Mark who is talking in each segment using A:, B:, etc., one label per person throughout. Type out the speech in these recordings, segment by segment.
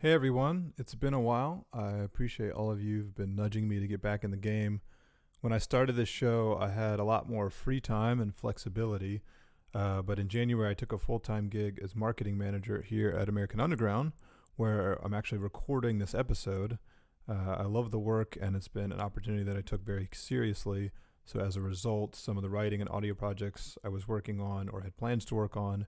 A: Hey everyone, it's been a while. I appreciate all of you who've been nudging me to get back in the game. When I started this show, I had a lot more free time and flexibility, but in January I took a full-time gig as marketing manager here at American Underground, where I'm actually recording this episode. I love the work, and it's been an opportunity that I took very seriously. So as a result, some of the writing and audio projects I was working on or had plans to work on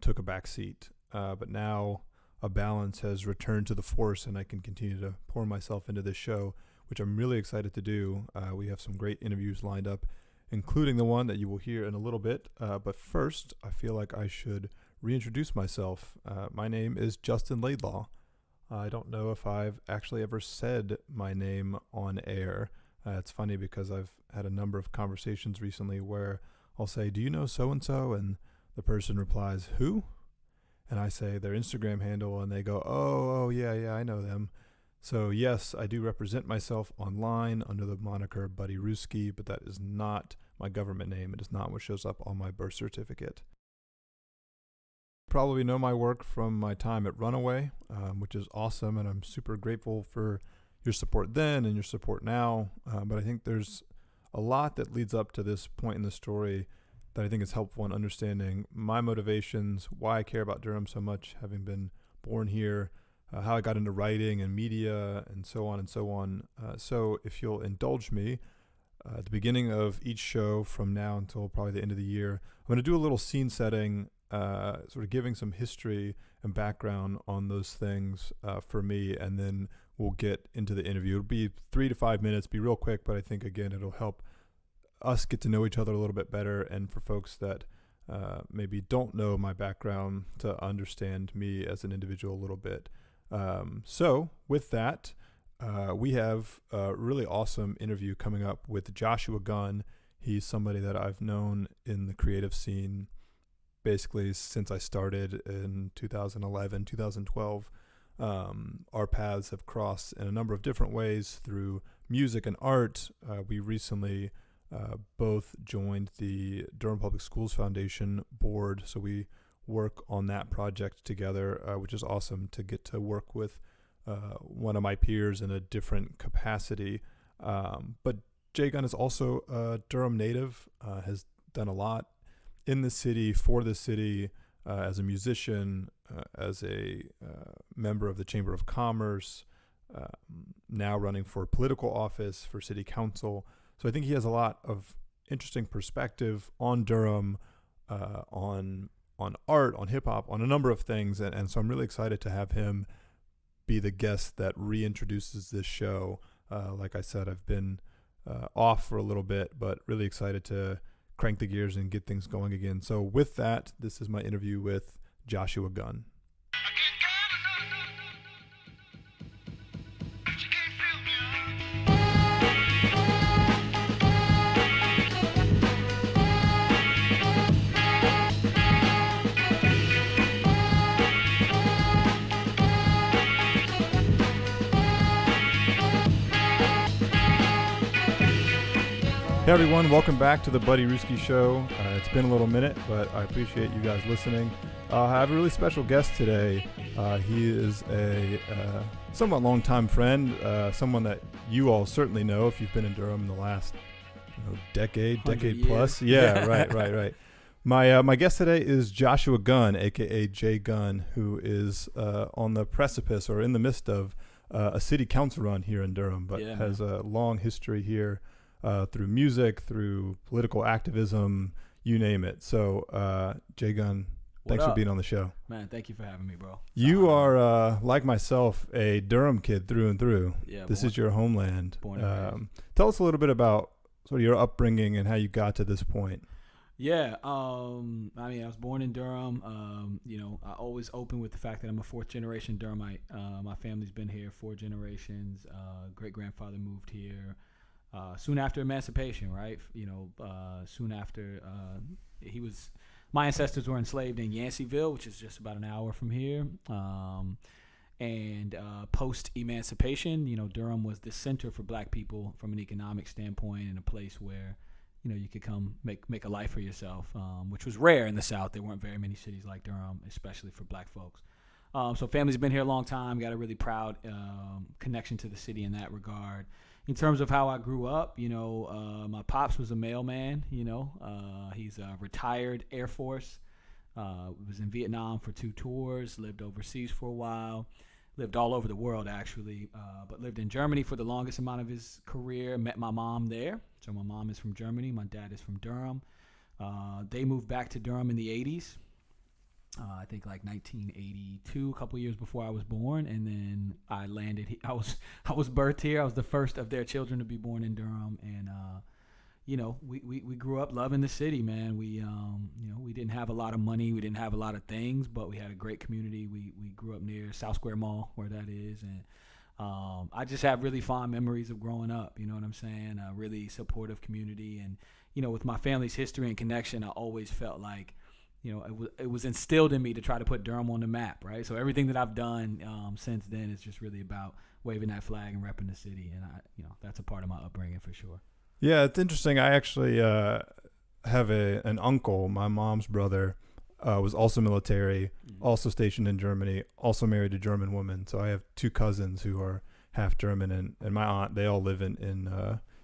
A: took a back seat. But now a balance has returned to the force, and I can continue to pour myself into this show, which I'm really excited to do. We have some great interviews lined up, including the one that you will hear in a little bit. But first, I feel like I should reintroduce myself. My name is Justin Laidlaw. I don't know if I've actually ever said my name on air. It's funny because I've had a number of conversations recently where I'll say, "Do you know so-and-so?" And the person replies, "Who?" And I say their Instagram handle, and they go, oh, yeah, I know them. So yes, I do represent myself online under the moniker Buddy Ruski, but that is not my government name. It is not what shows up on my birth certificate. Probably know my work from my time at Runaway, which is awesome, and I'm super grateful for your support then and your support now. But I think there's a lot that leads up to this point in the story that I think is helpful in understanding my motivations, why I care about Durham so much, having been born here, how I got into writing and media, and so on and so on. So if you'll indulge me, at the beginning of each show from now until probably the end of the year, I'm going to do a little scene setting, sort of giving some history and background on those things for me, and then we'll get into the interview. It'll be 3 to 5 minutes, be real quick, but I think, again, it'll help us get to know each other a little bit better, and for folks that maybe don't know my background to understand me as an individual a little bit. So with that, we have a really awesome interview coming up with Joshua Gunn. He's somebody that I've known in the creative scene basically since I started in 2011, 2012. Our paths have crossed in a number of different ways through music and art. We recently both joined the Durham Public Schools Foundation board, so we work on that project together, which is awesome to get to work with one of my peers in a different capacity. But Jay Gunn is also a Durham native, has done a lot in the city, for the city, as a musician, as a member of the Chamber of Commerce, now running for political office for city council. So I think he has a lot of interesting perspective on Durham, on art, on hip hop, on a number of things, and so I'm really excited to have him be the guest that reintroduces this show. Like I said, I've been off for a little bit, but really excited to crank the gears and get things going again. So with that, this is my interview with Joshua Gunn. Hey everyone, welcome back to the Buddy Ruski Show. It's been a little minute, but I appreciate you guys listening. I have a really special guest today. He is a somewhat long-time friend, someone that you all certainly know if you've been in Durham in the last decade plus. Yeah, right. My guest today is Joshua Gunn, aka Jay Gunn, who is on the precipice or in the midst of a city council run here in Durham, but has a long history here. Through music, through political activism, you name it. So, Jay Gunn, thanks for being on the show.
B: Man, thank you for having me, bro.
A: You are, like myself, a Durham kid through and through.
B: Yeah,
A: this is your homeland.
B: Tell
A: us a little bit about sort of your upbringing and how you got to this point.
B: Yeah, I was born in Durham. I always open with the fact that I'm a fourth-generation Durhamite. My family's been here 4 generations. Great-grandfather moved here soon after emancipation, right? Soon after my ancestors were enslaved in Yanceyville, which is just about an hour from here. And post-emancipation, Durham was the center for black people from an economic standpoint, and a place where, you could come make a life for yourself, which was rare in the South. There weren't very many cities like Durham, especially for black folks. So family's been here a long time. Got a really proud connection to the city in that regard. In terms of how I grew up, my pops was a mailman. He's a retired Air Force. Was in Vietnam for 2 tours. Lived overseas for a while. Lived all over the world, actually, but lived in Germany for the longest amount of his career. Met my mom there. So my mom is from Germany. My dad is from Durham. They moved back to Durham in the 80s. I think like 1982, a couple years before I was born, and then I landed. I was birthed here. I was the first of their children to be born in Durham, and we grew up loving the city, man. We didn't have a lot of money, we didn't have a lot of things, but we had a great community. We grew up near South Square Mall, where that is, and I just have really fond memories of growing up. You know what I'm saying? A really supportive community, and with my family's history and connection, I always felt like it was instilled in me to try to put Durham on the map, right? So everything that I've done since then is just really about waving that flag and repping the city, and that's a part of my upbringing for sure.
A: Yeah, it's interesting. I actually have an uncle. My mom's brother was also military, also stationed in Germany, also married a German woman. So I have 2 cousins who are half German, and my aunt. They all live in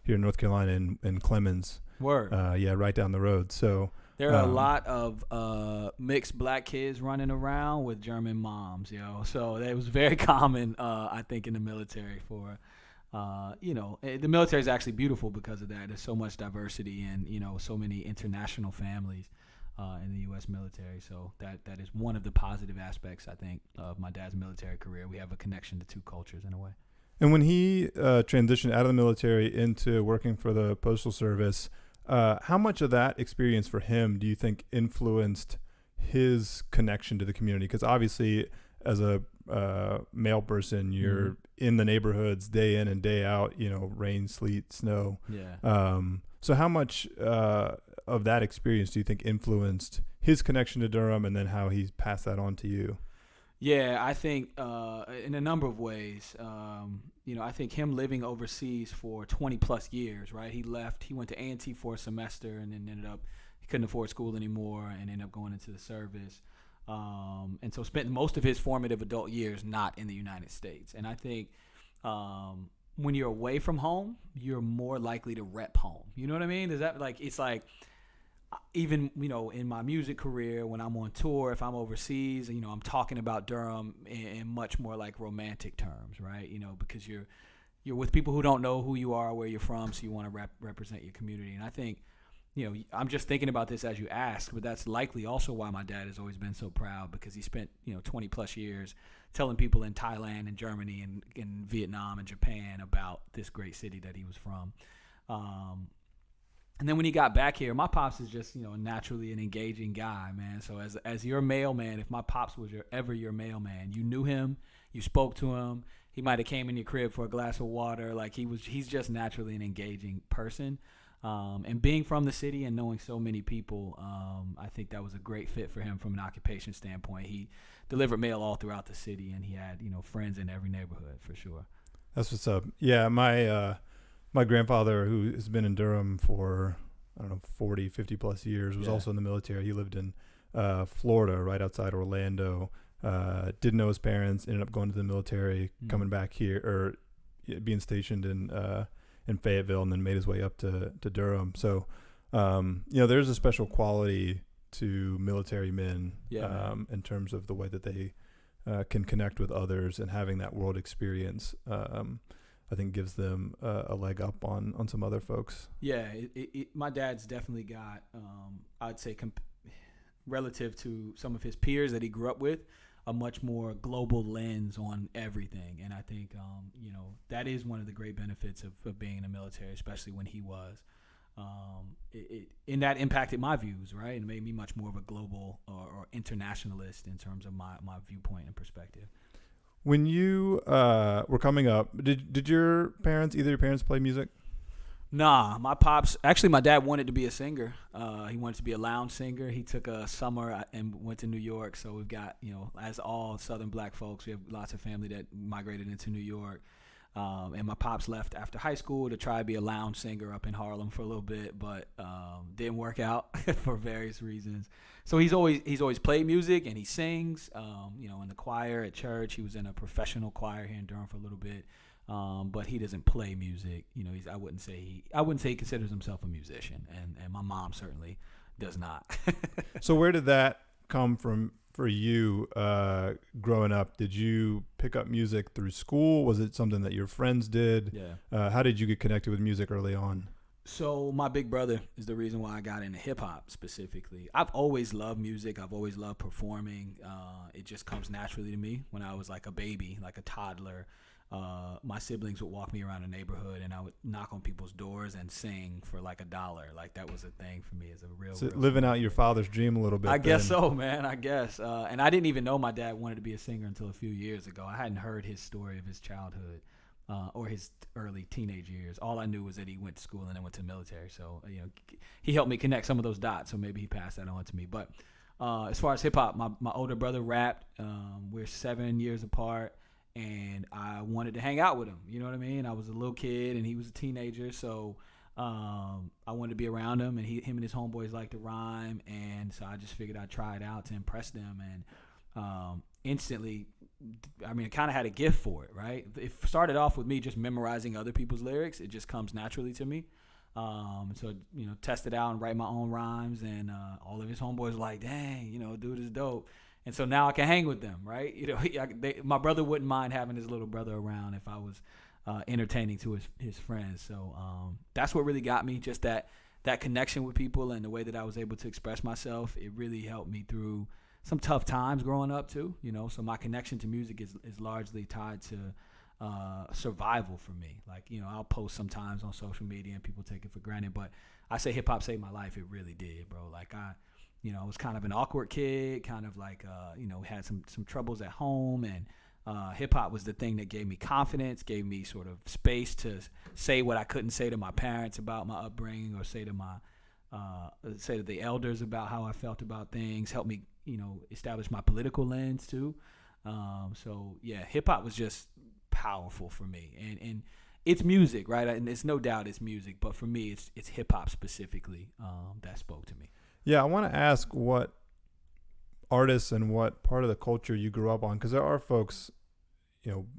A: here in North Carolina in Clemens.
B: Word.
A: Yeah, right down the road. So
B: there are a lot of mixed black kids running around with German moms, So it was very common, I think, in the military for. The military is actually beautiful because of that. There's so much diversity and, so many international families in the U.S. military. So that is one of the positive aspects, I think, of my dad's military career. We have a connection to 2 cultures in a way.
A: And when he transitioned out of the military into working for the Postal Service, how much of that experience for him do you think influenced his connection to the community? Because obviously, as a male person, you're in the neighborhoods day in and day out, rain, sleet, snow.
B: Yeah.
A: So how much of that experience do you think influenced his connection to Durham, and then how he's passed that on to you?
B: Yeah, I think in a number of ways. I think him living overseas for 20 plus years, right? He went to A&T for a semester, and then he couldn't afford school anymore and ended up going into the service. And so spent most of his formative adult years not in the United States. And I think when you're away from home, you're more likely to rep home. You know what I mean? It's like even, in my music career, when I'm on tour, if I'm overseas, I'm talking about Durham in much more like romantic terms, right? Because you're with people who don't know who you are, where you're from, so you want to represent your community. And I think, I'm just thinking about this as you ask, but that's likely also why my dad has always been so proud, because he spent, 20 plus years telling people in Thailand and Germany and in Vietnam and Japan about this great city that he was from. And then when he got back here, my pops is just, naturally an engaging guy, man. So as your mailman, if my pops was ever your mailman, you knew him, you spoke to him, he might have came in your crib for a glass of water. Like he's just naturally an engaging person. And being from the city and knowing so many people, I think that was a great fit for him from an occupation standpoint. He delivered mail all throughout the city, and he had, friends in every neighborhood for sure.
A: That's what's up. Yeah, my grandfather, who has been in Durham for, 40, 50 plus years, was also in the military. He lived in Florida, right outside Orlando. Didn't know his parents, ended up going to the military, coming back here, or being stationed in Fayetteville, and then made his way up to Durham. So, there's a special quality to military men in terms of the way that they can connect with others, and having that world experience, I think gives them a leg up on some other folks. Yeah,
B: my dad's definitely got, I'd say, relative to some of his peers that he grew up with, a much more global lens on everything. And I think, that is one of the great benefits of being in the military, especially when he was. And that impacted my views, right? And made me much more of a global or internationalist in terms of my viewpoint and perspective.
A: When you were coming up, did either your parents play music?
B: Nah, my dad wanted to be a singer. He wanted to be a lounge singer. He took a summer and went to New York. So we've got, as all Southern black folks, we have lots of family that migrated into New York. And my pops left after high school to try to be a lounge singer up in Harlem for a little bit, but didn't work out for various reasons. So he's always played music, and he sings. In the choir at church. He was in a professional choir here in Durham for a little bit, but he doesn't play music. I wouldn't say he considers himself a musician, and my mom certainly does not.
A: So where did that come from for you growing up? Did you pick up music through school? Was it something that your friends did?
B: Yeah.
A: How did you get connected with music early on?
B: So my big brother is the reason why I got into hip hop specifically. I've always loved music. I've always loved performing. It just comes naturally to me. When I was like a baby, like a toddler, my siblings would walk me around the neighborhood, and I would knock on people's doors and sing for like $1. Like that was a thing for me as a real.
A: So living out your father's dream a little bit.
B: I guess so, man. I guess. And I didn't even know my dad wanted to be a singer until a few years ago. I hadn't heard his story of his childhood. Or his early teenage years. All I knew was that he went to school and then went to the military. So, he helped me connect some of those dots. So maybe he passed that on to me. But as far as hip hop, my older brother rapped. We're 7 years apart, and I wanted to hang out with him. You know what I mean? I was a little kid and he was a teenager. So I wanted to be around him, and him and his homeboys liked to rhyme. And so I just figured I'd try it out to impress them. And instantly, I kind of had a gift for it, right? It started off with me just memorizing other people's lyrics. It just comes naturally to me. So, test it out and write my own rhymes. And all of his homeboys were like, dang, dude is dope. And so now I can hang with them, right? My brother wouldn't mind having his little brother around if I was entertaining to his friends. So that's what really got me, just that connection with people and the way that I was able to express myself. It really helped me through some tough times growing up too, so my connection to music is largely tied to survival for me. Like, I'll post sometimes on social media and people take it for granted, but I say hip hop saved my life. It really did, bro. Like I was kind of an awkward kid, kind of like, had some troubles at home, and hip hop was the thing that gave me confidence, gave me sort of space to say what I couldn't say to my parents about my upbringing, or say to the elders about how I felt about things, helped me, establish my political lens too. So yeah, hip hop was just powerful for me, and it's music, right? And it's no doubt it's music, but for me, it's hip hop specifically that spoke to me.
A: Yeah, I want to ask what artists and what part of the culture you grew up on, because there are folks,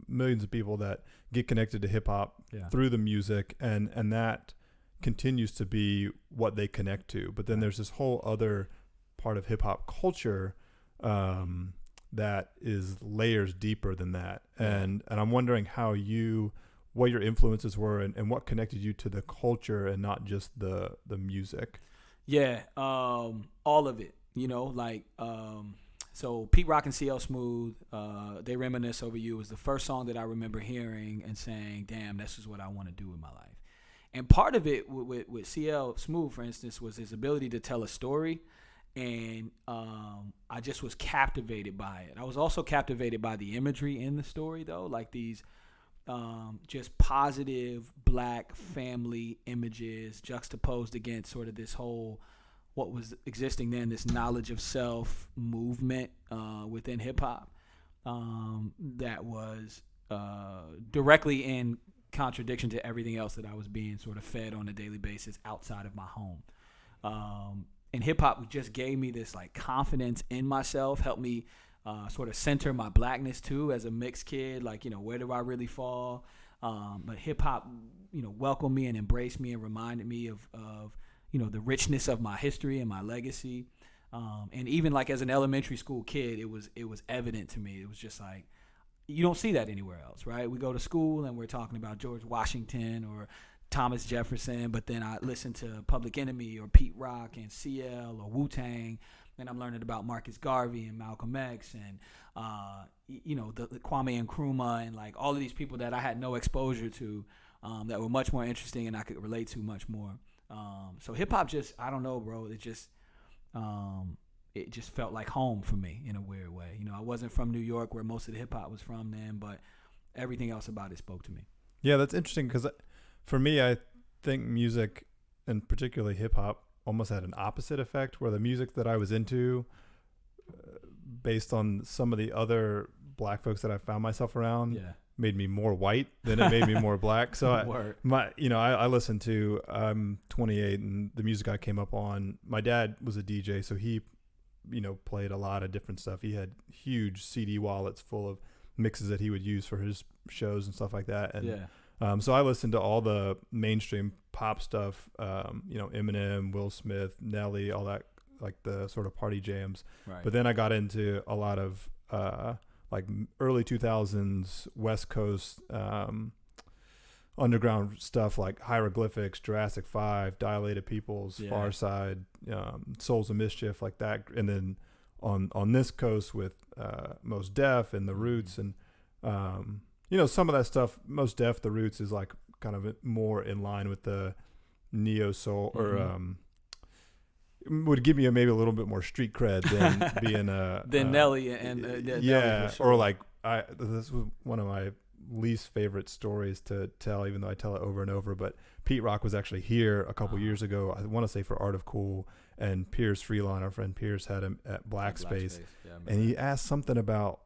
A: millions of people that get connected to hip hop through the music, and that continues to be what they connect to. But then there's this whole other part of hip hop culture that is layers deeper than that. And I'm wondering what your influences were, and what connected you to the culture and not just the music.
B: Yeah, all of it, so Pete Rock and CL Smooth, They Reminisce Over You was the first song that I remember hearing and saying, damn, this is what I want to do with my life. And part of it with CL Smooth, for instance, was his ability to tell a story. And I just was captivated by it. I was also captivated by the imagery in the story, though, like these just positive black family images juxtaposed against sort of this whole, what was existing then, this knowledge of self movement within hip hop that was directly in contradiction to everything else that I was being sort of fed on a daily basis outside of my home. And hip hop just gave me this like confidence in myself, helped me sort of center my blackness too as a mixed kid. Like, where do I really fall? But hip hop, welcomed me and embraced me and reminded me of the richness of my history and my legacy. And even like as an elementary school kid, it was evident to me. It was just like, you don't see that anywhere else, right? We go to school and we're talking about George Washington or Thomas Jefferson, but then I listen to Public Enemy or Pete Rock and CL or Wu-Tang, and I'm learning about Marcus Garvey and Malcolm X and the Kwame Nkrumah and like all of these people that I had no exposure to that were much more interesting and I could relate to much more. So hip hop just, I don't know, bro. It just felt like home for me in a weird way. I wasn't from New York where most of the hip hop was from then, but everything else about it spoke to me.
A: Yeah, that's interesting because for me, I think music, and particularly hip hop, almost had an opposite effect, where the music that I was into, based on some of the other black folks that I found myself around
B: Yeah.
A: made me more white than it made me more black. So I listen to, I'm 28 and the music I came up on, my dad was a DJ. So he, played a lot of different stuff. He had huge CD wallets full of mixes that he would use for his shows and stuff like that. And so I listened to all the mainstream pop stuff, Eminem, Will Smith, Nelly, all that, like the sort of party jams.
B: Right.
A: But then I got into a lot of like early 2000s West Coast underground stuff like Hieroglyphics, Jurassic 5, Dilated Peoples, Far Side, Souls of Mischief, like that. And then on this coast with Mos Def and The Roots and some of that stuff, Mos Def, The Roots is like kind of more in line with the neo soul or would give me maybe a little bit more street cred than being
B: than Nelly and
A: Nelly
B: for sure.
A: Or like this was one of my least favorite stories to tell, even though I tell it over and over. But Pete Rock was actually here a couple years ago. I want to say for Art of Cool, and Pierce Freelon, our friend Pierce, had him at Black Space, and he asked something about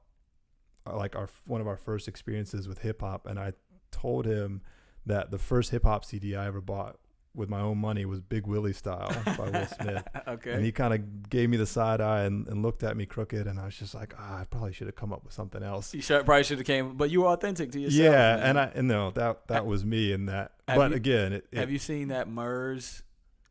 A: like one of our first experiences with hip hop, and I told him that the first hip hop CD I ever bought with my own money was Big Willie Style by Will Smith.
B: Okay.
A: And he kind of gave me the side eye and looked at me crooked, and I was just like, I probably should have come up with something else.
B: You probably should have came, but you were authentic to yourself.
A: Yeah,
B: man.
A: and no, that was me in that.
B: Have you seen that Murs?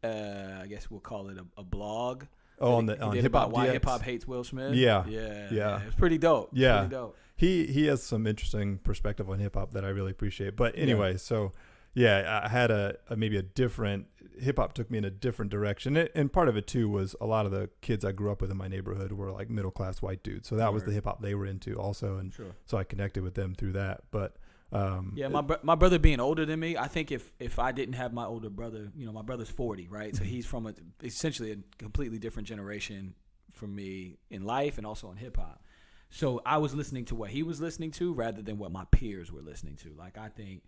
B: I guess we'll call it a blog.
A: Oh, on Hip Hop.
B: Why Hip Hop Hates Will Smith.
A: Yeah.
B: It's pretty dope.
A: Yeah.
B: Pretty dope.
A: He has some interesting perspective on hip hop that I really appreciate. But anyway, so I had maybe a different hip hop took me in a different direction, and part of it too was a lot of the kids I grew up with in my neighborhood were like middle class white dudes, so that was the hip hop they were into also, and so I connected with them through that. But
B: my brother being older than me, I think if I didn't have my older brother, my brother's 40, right? So he's from essentially a completely different generation from me in life and also in hip hop. So I was listening to what he was listening to rather than what my peers were listening to. Like I think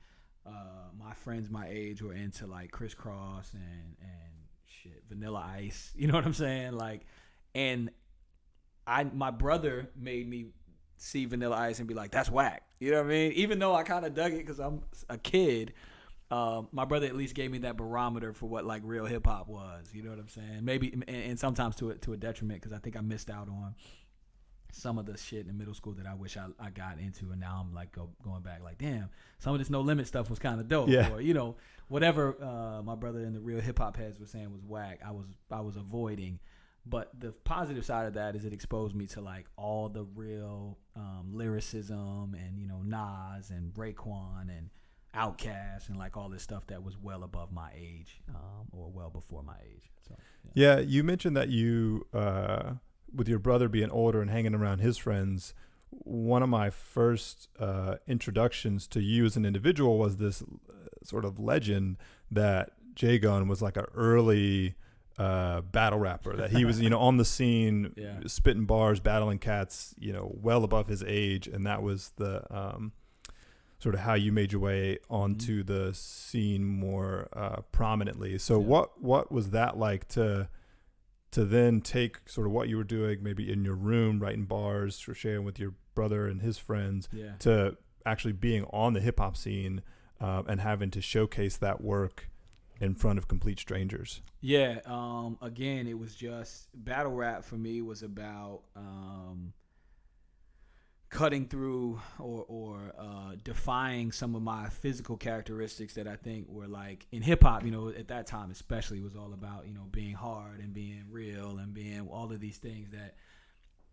B: my friends my age were into like Criss Cross and shit, Vanilla Ice. You know what I'm saying? Like, and my brother made me see Vanilla Ice and be like, that's whack. You know what I mean? Even though I kind of dug it because I'm a kid, my brother at least gave me that barometer for what like real hip hop was. You know what I'm saying? Maybe, and sometimes to a detriment because I think I missed out on some of the shit in middle school that I wish I got into, and now I'm like going back like, damn, some of this No Limit stuff was kind of dope, or whatever my brother and the real hip hop heads were saying was whack. I was avoiding, but the positive side of that is it exposed me to like all the real lyricism and Nas and Raekwon and Outkast and like all this stuff that was well above my age or well before my age. So
A: yeah, you mentioned that you. With your brother being older and hanging around his friends, one of my first introductions to you as an individual was this sort of legend that J Gunn was like an early battle rapper, that he was, on the scene, spitting bars, battling cats, well above his age. And that was the sort of how you made your way onto the scene more prominently. So what was that like to then take sort of what you were doing maybe in your room, writing bars or sharing with your brother and his friends to actually being on the hip hop scene and having to showcase that work in front of complete strangers?
B: Yeah. Again, it was just battle rap for me was about cutting through or defying some of my physical characteristics that I think were like in hip hop, at that time especially, was all about, being hard and being real and being all of these things that,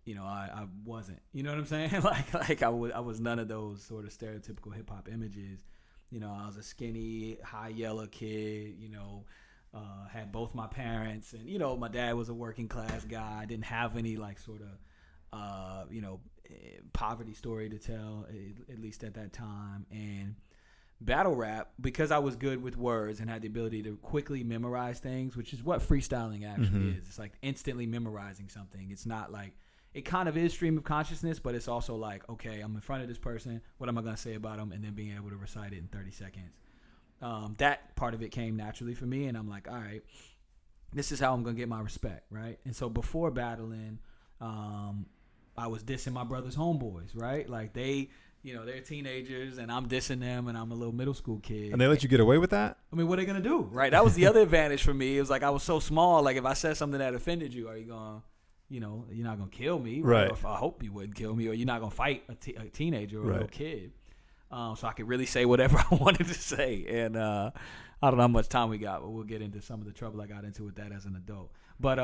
B: I wasn't, you know what I'm saying? like I was none of those sort of stereotypical hip hop images. I was a skinny, high yellow kid, had both my parents and, my dad was a working class guy. I didn't have any like sort of, poverty story to tell, at least at that time. And battle rap, because I was good with words and had the ability to quickly memorize things, which is what freestyling actually is. It's like instantly memorizing something. It's not like, it kind of is stream of consciousness, but it's also like, okay, I'm in front of this person, what am I going to say about them, and then being able to recite it in 30 seconds. That part of it came naturally for me, and I'm like, all right, this is how I'm going to get my respect, right? And so before battling, I was dissing my brother's homeboys, right? Like they're teenagers and I'm dissing them and I'm a little middle school kid.
A: And they let you get away with that?
B: I mean, what are they going to do, right? That was the other advantage for me. It was like I was so small. Like if I said something that offended you, are you going to, you're not going to kill me.
A: Right.
B: Or if I hope you wouldn't kill me, or you're not going to fight a teenager or a little kid. So I could really say whatever I wanted to say. And I don't know how much time we got, but we'll get into some of the trouble I got into with that as an adult. But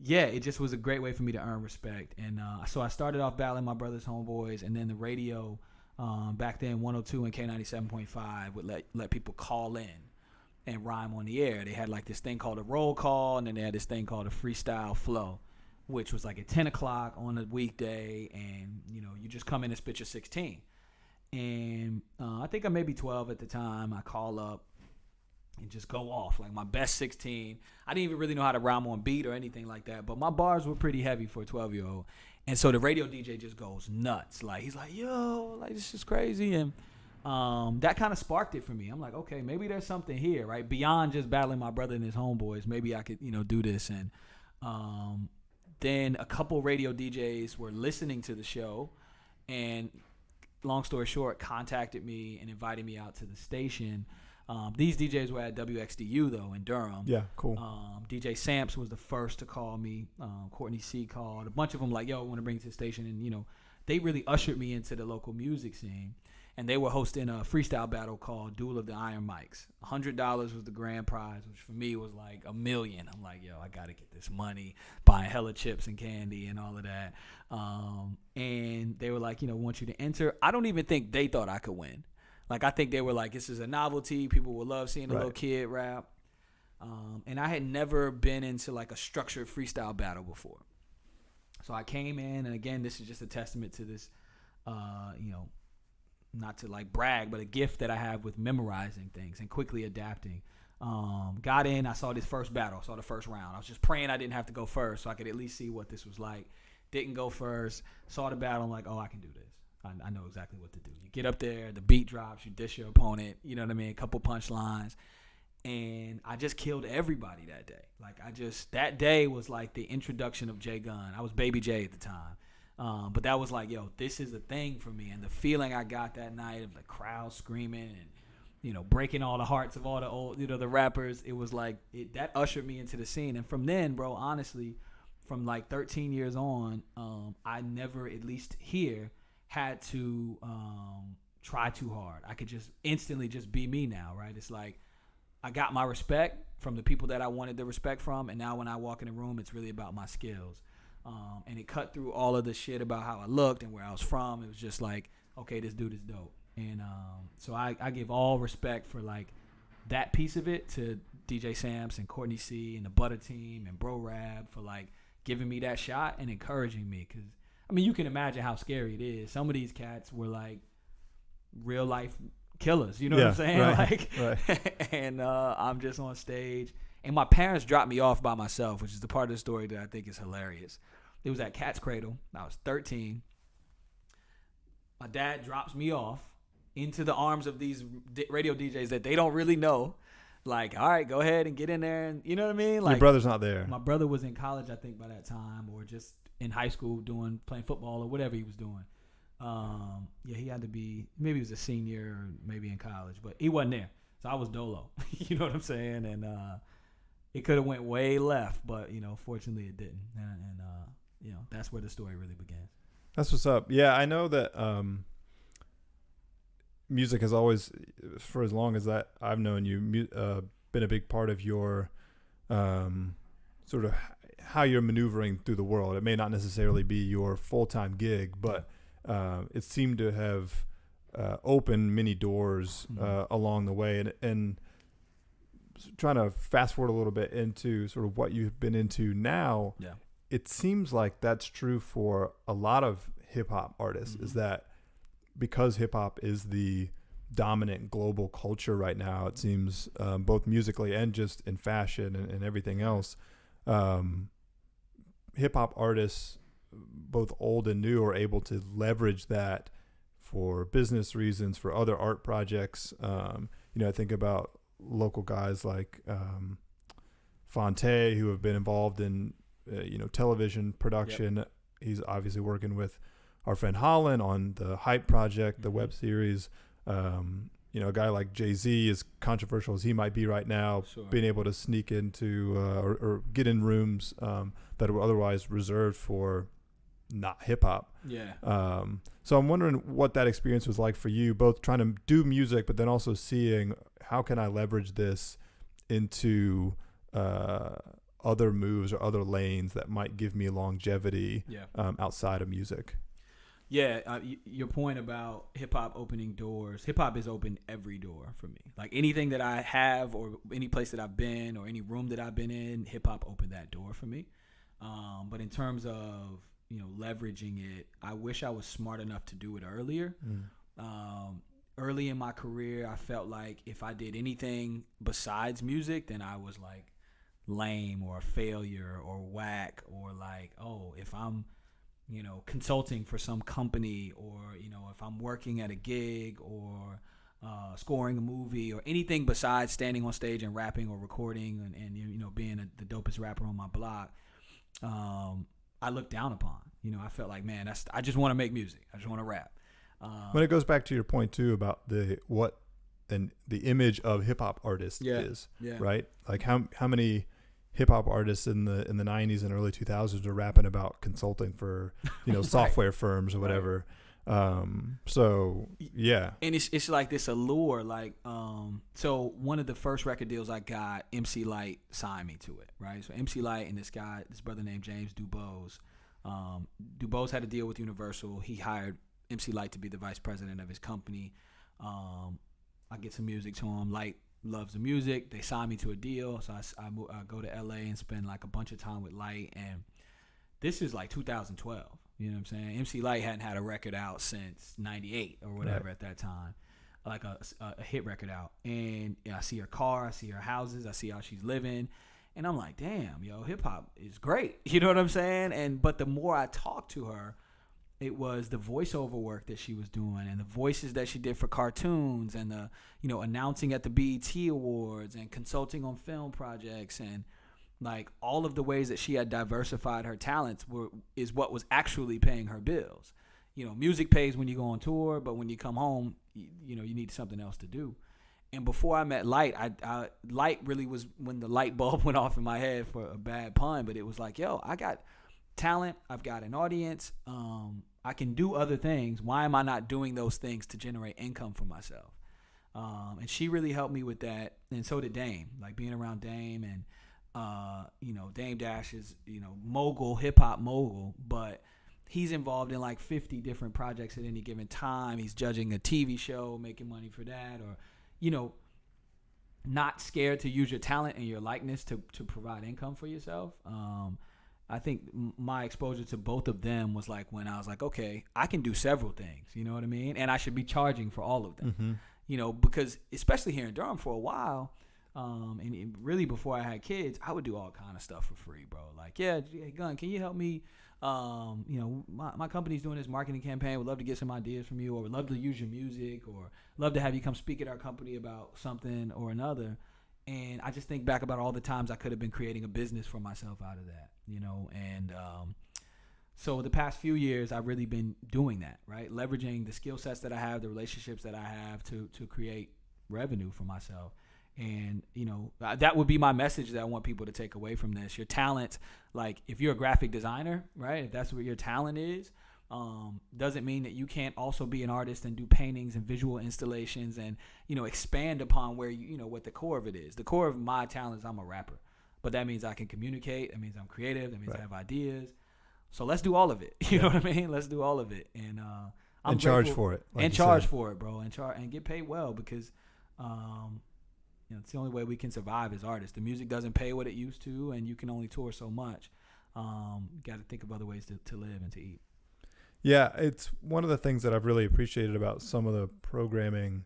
B: yeah, it just was a great way for me to earn respect. And so I started off battling my brother's homeboys, and then the radio back then, 102 and K97.5 would let people call in and rhyme on the air. They had like this thing called a roll call, and then they had this thing called a freestyle flow, which was like at 10 o'clock on a weekday, and you just come in and spit your 16. And I think I may be 12 at the time. I call up and just go off like my best 16. I didn't even really know how to rhyme on beat or anything like that, but my bars were pretty heavy for a 12-year-old. And so the radio DJ just goes nuts. Like he's like, yo, like this is crazy. And that kind of sparked it for me. I'm like, okay, maybe there's something here, right? Beyond just battling my brother and his homeboys, maybe I could, do this. And then a couple radio DJs were listening to the show, and long story short, contacted me and invited me out to the station. These DJs were at WXDU though in Durham.
A: Yeah, cool.
B: DJ Samps was the first to call me. Courtney C called. A bunch of them like, yo, I want to bring you to the station. And they really ushered me into the local music scene. And they were hosting a freestyle battle called Duel of the Iron Mics. $100 was the grand prize, which for me was like $1 million. I'm like, yo, I got to get this money, buying hella chips and candy and all of that. And they were like, we want you to enter. I don't even think they thought I could win. Like, I think they were like, this is a novelty. People will love seeing a little kid rap. And I had never been into like a structured freestyle battle before. So I came in, and again, this is just a testament to this, not to like brag, but a gift that I have with memorizing things and quickly adapting. Got in, I saw this first battle, saw the first round. I was just praying I didn't have to go first so I could at least see what this was like. Didn't go first, saw the battle, I'm like, oh, I can do this. I know exactly what to do. You get up there, the beat drops, you dish your opponent, you know what I mean? A couple punchlines. And I just killed everybody that day. Like that day was like the introduction of J Gunn. I was Baby J at the time. But that was like, yo, this is a thing for me. And the feeling I got that night of the crowd screaming and, breaking all the hearts of all the old, the rappers, it was like, that ushered me into the scene. And from then, bro, honestly, from like 13 years on, I never, at least here, had to try too hard. I could just instantly just be me now, right? It's like I got my respect from the people that I wanted the respect from, and now when I walk in a room, it's really about my skills. And it cut through all of the shit about how I looked and where I was from. It was just like, okay, this dude is dope. And so I give all respect for like that piece of it to DJ Samps and Courtney C and the Butter Team and Bro Rab for like giving me that shot and encouraging me. Because I mean, you can imagine how scary it is. Some of these cats were like real life killers. You know what I'm saying?
A: Right,
B: right. And I'm just on stage. And my parents dropped me off by myself, which is the part of the story that I think is hilarious. It was at Cat's Cradle. I was 13. My dad drops me off into the arms of these radio DJs that they don't really know. Like, all right, go ahead and get in there. And you know what I mean? Like,
A: your brother's not there.
B: My brother was in college, I think, by that time, or just in high school playing football or whatever he was doing. Yeah, he had to be, maybe he was a senior or maybe in college, but he wasn't there. So I was dolo. You know what I'm saying? And it could have went way left, but, fortunately it didn't. And that's where the story really begins.
A: That's what's up. Yeah, I know that music has always, for as long as that I've known you, been a big part of your sort of how you're maneuvering through the world. It may not necessarily be your full-time gig, but it seemed to have opened many doors along the way. And trying to fast forward a little bit into sort of what you've been into now, it seems like that's true for a lot of hip-hop artists, is that because hip-hop is the dominant global culture right now, it seems, both musically and just in fashion and everything else, hip-hop artists, both old and new, are able to leverage that for business reasons, for other art projects. I think about local guys like Fonte, who have been involved in television production He's obviously working with our friend Holland on the Hype Project, the web series. A guy like Jay-Z, as controversial as he might be right now, being able to sneak into or get in rooms that were otherwise reserved for not hip hop.
B: Yeah.
A: So I'm wondering what that experience was like for you, both trying to do music, but then also seeing how can I leverage this into other moves or other lanes that might give me longevity outside of music.
B: Yeah, your point about hip-hop opening doors. Hip-hop has opened every door for me. Like anything that I have or any place that I've been or any room that I've been in, hip-hop opened that door for me. But in terms of, leveraging it, I wish I was smart enough to do it earlier. Early in my career, I felt like if I did anything besides music, then I was like lame or a failure or whack or like, if I'm consulting for some company or, if I'm working at a gig or scoring a movie or anything besides standing on stage and rapping or recording and being the dopest rapper on my block, I looked down upon. I felt like, man, I just want to make music. I just want to rap.
A: When it goes back to your point too about the image of hip hop artists is, right? Like how many hip hop artists in the 90s and early 2000s are rapping about consulting for, software firms or whatever. So yeah. And
B: it's like this allure, like, so one of the first record deals I got, MC Lyte signed me to it, right? So MC Lyte and this brother named James Dubose. Dubose had a deal with Universal. He hired MC Lyte to be the vice president of his company. I get some music to him. Lyte loves the music. They signed me to a deal. So I go to LA and spend like a bunch of time with Lyte. And this is like 2012. You know what I'm saying? MC Lyte hadn't had a record out since 98 or whatever at that time. Like a hit record out. And I see her car. I see her houses. I see how she's living. And I'm like, damn, hip hop is great. You know what I'm saying? But the more I talked to her, it was the voiceover work that she was doing and the voices that she did for cartoons and the, announcing at the BET Awards and consulting on film projects and like all of the ways that she had diversified her talents is what was actually paying her bills. Music pays when you go on tour, but when you come home, you need something else to do. And before I met Lyte, Lyte really was when the light bulb went off in my head, for a bad pun, but it was like, I got talent, I've got an audience, I can do other things. Why am I not doing those things to generate income for myself? And she really helped me with that, and so did Dame. Like being around Dame and Dame Dash is mogul, hip hop mogul, but he's involved in like 50 different projects at any given time. He's judging a TV show, making money for that, or not scared to use your talent and your likeness to provide income for yourself. I think my exposure to both of them was like when I was like, okay, I can do several things, you know what I mean? And I should be charging for all of them, because especially here in Durham for a while, and really before I had kids, I would do all kind of stuff for free, bro. Like, hey, Gunn, can you help me? My company's doing this marketing campaign. Would love to get some ideas from you, or would love to use your music, or love to have you come speak at our company about something or another. And I just think back about all the times I could have been creating a business for myself out of that, and so the past few years I've really been doing that, right? Leveraging the skill sets that I have, the relationships that I have to create revenue for myself. And, that would be my message that I want people to take away from this. Your talent, like if you're a graphic designer, right, if that's what your talent is, doesn't mean that you can't also be an artist and do paintings and visual installations and, expand upon where what the core of it is. The core of my talent is I'm a rapper, but that means I can communicate. That means I'm creative. That means I have ideas. So let's do all of it. You know what I mean? Let's do all of it. And I'm
A: charge for it.
B: Like and charge for it, bro. And get paid well because, it's the only way we can survive as artists. The music doesn't pay what it used to, and you can only tour so much. You got to think of other ways to live and to eat.
A: Yeah, it's one of the things that I've really appreciated about some of the programming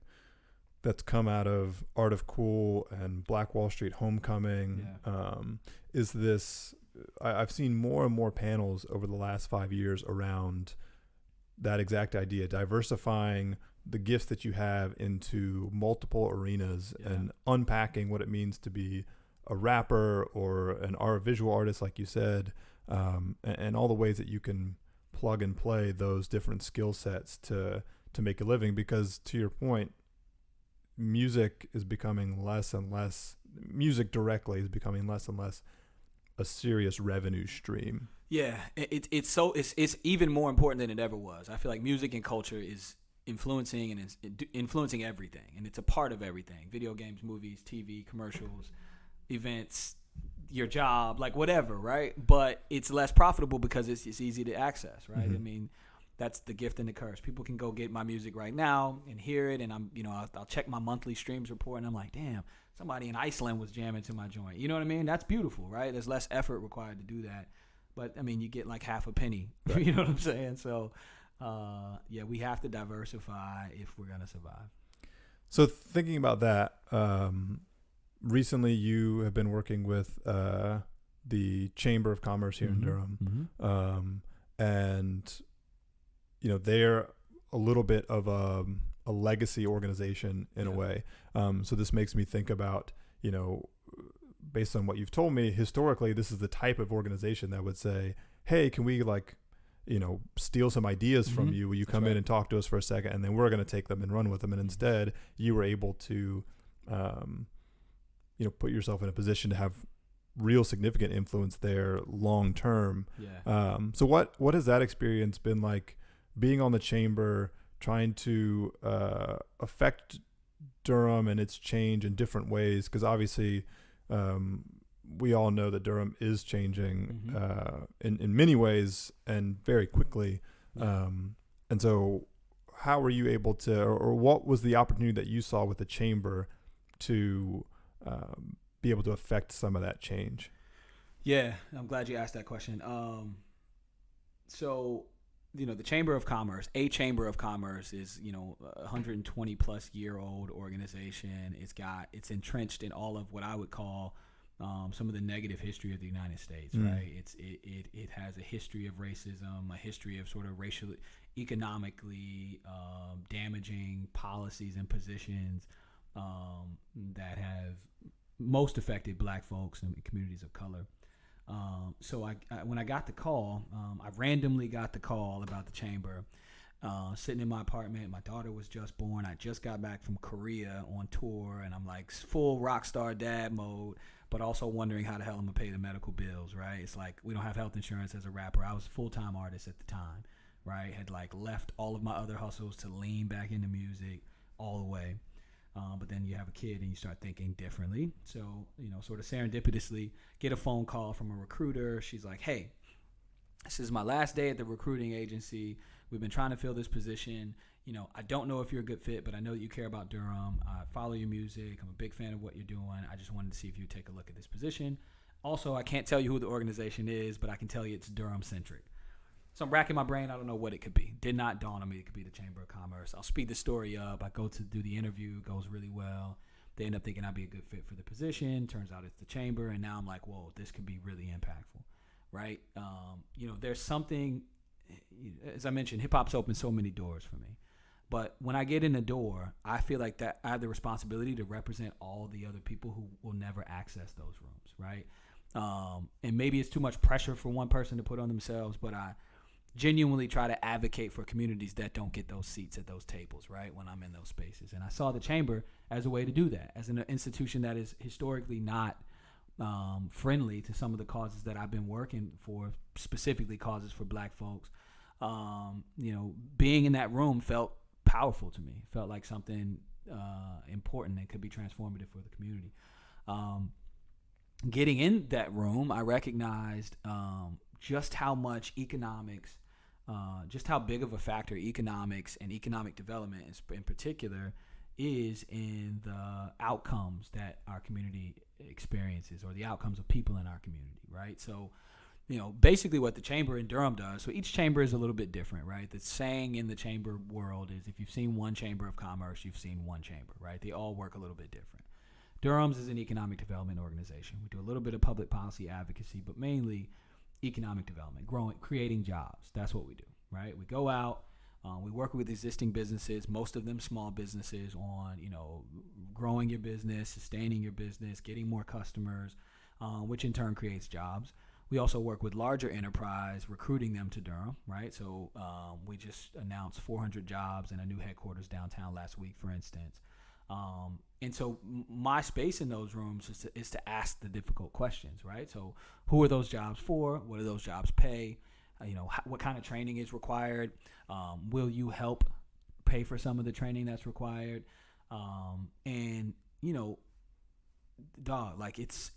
A: that's come out of Art of Cool and Black Wall Street Homecoming. Is this, I've seen more and more panels over the last 5 years around that exact idea, diversifying the gifts that you have into multiple arenas and unpacking what it means to be a rapper or a visual artist, like you said, and all the ways that you can plug and play those different skill sets to make a living, because to your point, music is becoming less and less, music directly is becoming less and less a serious revenue stream.
B: Yeah, it's even more important than it ever was. I feel like music and culture is influencing and it's influencing everything, and it's a part of everything. Video games, movies, TV, commercials, events, your job, like whatever, right? But it's less profitable because it's easy to access, right? I mean, that's the gift and the curse. People can go get my music right now and hear it, and I'll check my monthly streams report, and I'm like, damn, somebody in Iceland was jamming to my joint. You know what I mean? That's beautiful, right? There's less effort required to do that. But, I mean, you get like half a penny. Right. You know what I'm saying? So, yeah, we have to diversify if we're going to survive.
A: So thinking about that, recently you have been working with the Chamber of Commerce here in Durham. And, you know, they're a little bit of a legacy organization in a way. So this makes me think about, you know, based on what you've told me, historically, this is the type of organization that would say, hey, can we steal some ideas from you? Will you come in and talk to us for a second? And then we're going to take them and run with them. And instead you were able to, put yourself in a position to have real significant influence there long term. Yeah. So what has that experience been like, being on the chamber, trying to affect Durham and its change in different ways? Because obviously, we all know that Durham is changing in many ways and very quickly. And so how were you able to, or what was the opportunity that you saw with the chamber to be able to affect some of that change?
B: Yeah, I'm glad you asked that question. So, the Chamber of Commerce, a Chamber of Commerce is, a 120 plus year old organization. It's entrenched in all of what I would call some of the negative history of the United States, right? It has a history of racism, a history of sort of racial, economically damaging policies and positions that have most affected Black folks and communities of color. So when I got the call, I randomly got the call about the chamber, sitting in my apartment. My daughter was just born. I just got back from Korea on tour, and I'm like full rock star dad mode, but also wondering how the hell I'm gonna pay the medical bills, right? It's like we don't have health insurance as a rapper. I was a full-time artist at the time, right? Had like left all of my other hustles to lean back into music all the way. But then you have a kid and you start thinking differently. So, sort of serendipitously get a phone call from a recruiter. She's like, hey, this is my last day at the recruiting agency. We've been trying to fill this position. I don't know if you're a good fit, but I know that you care about Durham. I follow your music. I'm a big fan of what you're doing. I just wanted to see if you'd take a look at this position. Also, I can't tell you who the organization is, but I can tell you it's Durham-centric. So I'm racking my brain. I don't know what it could be. Did not dawn on me it could be the Chamber of Commerce. I'll speed the story up. I go to do the interview. It goes really well. They end up thinking I'd be a good fit for the position. Turns out it's the chamber. And now I'm like, whoa, this could be really impactful, right? There's something, as I mentioned, hip-hop's opened so many doors for me. But when I get in the door, I feel like that I have the responsibility to represent all the other people who will never access those rooms, right? And maybe it's too much pressure for one person to put on themselves, but I genuinely try to advocate for communities that don't get those seats at those tables, right, when I'm in those spaces. And I saw the chamber as a way to do that, as an institution that is historically not friendly to some of the causes that I've been working for, specifically causes for Black folks. Being in that room felt powerful to me, felt like something important that could be transformative for the community. Getting in that room, I recognized just how much economics, just how big of a factor economics and economic development in particular is in the outcomes that our community experiences, or the outcomes of people in our community, right? So, basically what the chamber in Durham does, so each chamber is a little bit different, right? The saying in the chamber world is, if you've seen one chamber of commerce, you've seen one chamber, right? They all work a little bit different. Durham's is an economic development organization. We do a little bit of public policy advocacy, but mainly economic development, creating jobs. That's what we do, right? We go out, we work with existing businesses, most of them small businesses, on, growing your business, sustaining your business, getting more customers, which in turn creates jobs. We also work with larger enterprise, recruiting them to Durham, right? So we just announced 400 jobs and a new headquarters downtown last week, for instance. And so my space in those rooms is to ask the difficult questions, right? So who are those jobs for? What do those jobs pay? What kind of training is required? Will you help pay for some of the training that's required? And dog, like it's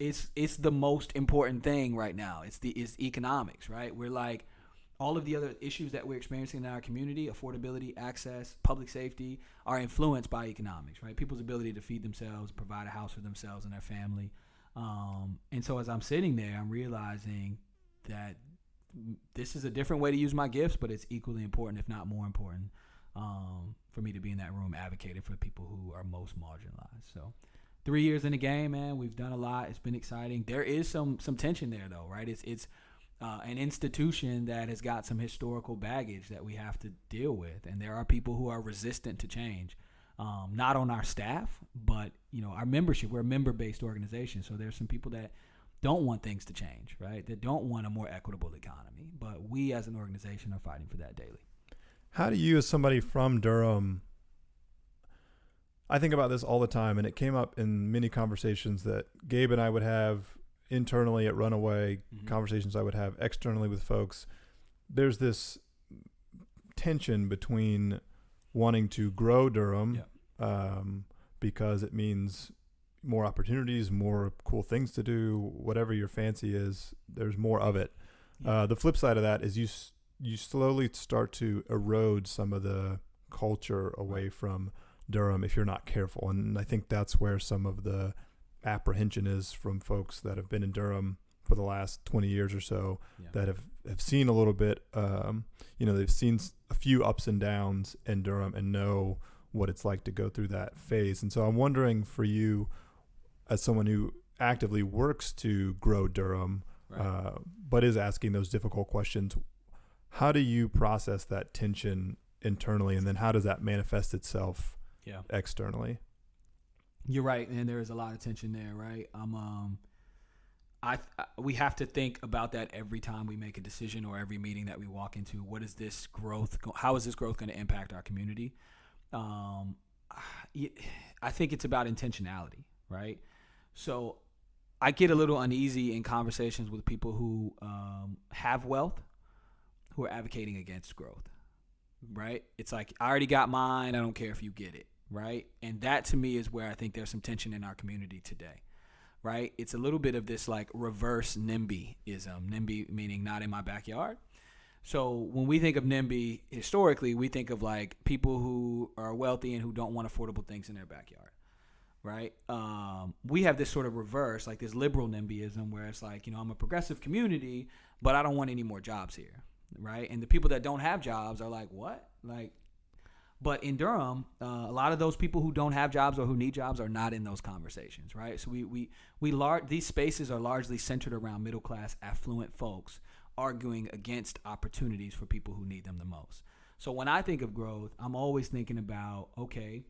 B: the most important thing right now. It's economics, right? We're like all of the other issues that we're experiencing in our community, affordability, access, public safety, are influenced by economics, right? People's ability to feed themselves, provide a house for themselves and their family. And so as I'm sitting there, I'm realizing that this is a different way to use my gifts, but it's equally important, if not more important, for me to be in that room advocating for people who are most marginalized. So 3 years in the game, man, we've done a lot. It's been exciting. There is some tension there, though, right? It's an institution that has got some historical baggage that we have to deal with, and there are people who are resistant to change. Not on our staff, but our membership. We're a member-based organization, so there's some people that don't want things to change, right? That don't want a more equitable economy. But we, as an organization, are fighting for that daily.
A: How do you, as somebody from Durham, I think about this all the time, and it came up in many conversations that Gabe and I would have internally at Runaway, conversations I would have externally with folks. There's this tension between wanting to grow Durham because it means more opportunities, more cool things to do, whatever your fancy is, there's more of it. The flip side of that is you slowly start to erode some of the culture away from Durham if you're not careful. And I think that's where some of the apprehension is from folks that have been in Durham for the last 20 years or so, that have seen a little bit, they've seen a few ups and downs in Durham and know what it's like to go through that phase. And so I'm wondering for you, as someone who actively works to grow Durham, but is asking those difficult questions, how do you process that tension internally, and then how does that manifest itself externally?
B: You're right, and there is a lot of tension there, right? We have to think about that every time we make a decision or every meeting that we walk into. What is this growth? How is this growth going to impact our community? I think it's about intentionality, right? So I get a little uneasy in conversations with people who have wealth, who are advocating against growth, right? It's like, I already got mine. I don't care if you get it, right? And that to me is where I think there's some tension in our community today, right? It's a little bit of this like reverse NIMBYism. NIMBY meaning not in my backyard. So when we think of NIMBY historically, we think of like people who are wealthy and who don't want affordable things in their backyard, right? We have this sort of reverse, like this liberal NIMBYism where it's like, I'm a progressive community, but I don't want any more jobs here, right? And the people that don't have jobs are like, what? But in Durham, a lot of those people who don't have jobs or who need jobs are not in those conversations, right? So these spaces are largely centered around middle-class, affluent folks arguing against opportunities for people who need them the most. So when I think of growth, I'm always thinking about, okay,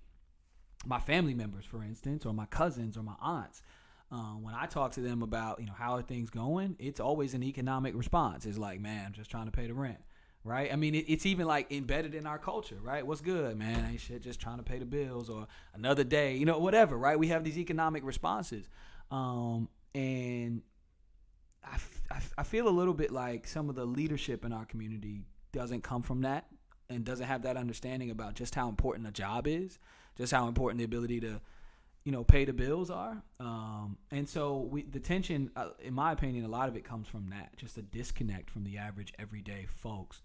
B: my family members, for instance, or my cousins or my aunts. When I talk to them about, how are things going, it's always an economic response. It's like, man, I'm just trying to pay the rent. Right? I mean, it's even like embedded in our culture, right? What's good, man? Ain't shit, just trying to pay the bills or another day, whatever, right? We have these economic responses. And I feel a little bit like some of the leadership in our community doesn't come from that and doesn't have that understanding about just how important a job is, just how important the ability to, pay the bills are. And so the tension, in my opinion, a lot of it comes from that, just a disconnect from the average everyday folks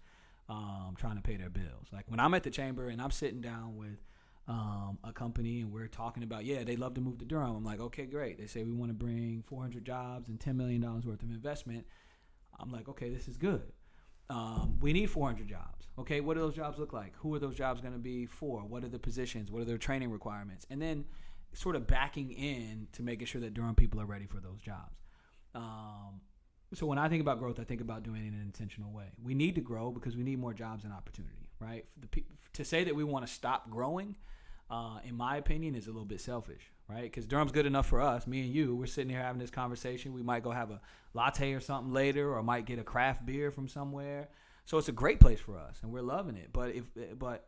B: trying to pay their bills. Like when I'm at the chamber and I'm sitting down with a company and we're talking about, they'd love to move to Durham. I'm like, okay, great. They say we want to bring 400 jobs and $10 million worth of investment. I'm like, okay, this is good. We need 400 jobs. Okay, what do those jobs look like? Who are those jobs going to be for? What are the positions? What are their training requirements? And then sort of backing in to making sure that Durham people are ready for those jobs. So when I think about growth, I think about doing it in an intentional way. We need to grow because we need more jobs and opportunity, right? To say that we want to stop growing, in my opinion, is a little bit selfish, right? Because Durham's good enough for us, me and you. We're sitting here having this conversation. We might go have a latte or something later, or might get a craft beer from somewhere. So it's a great place for us, and we're loving it. But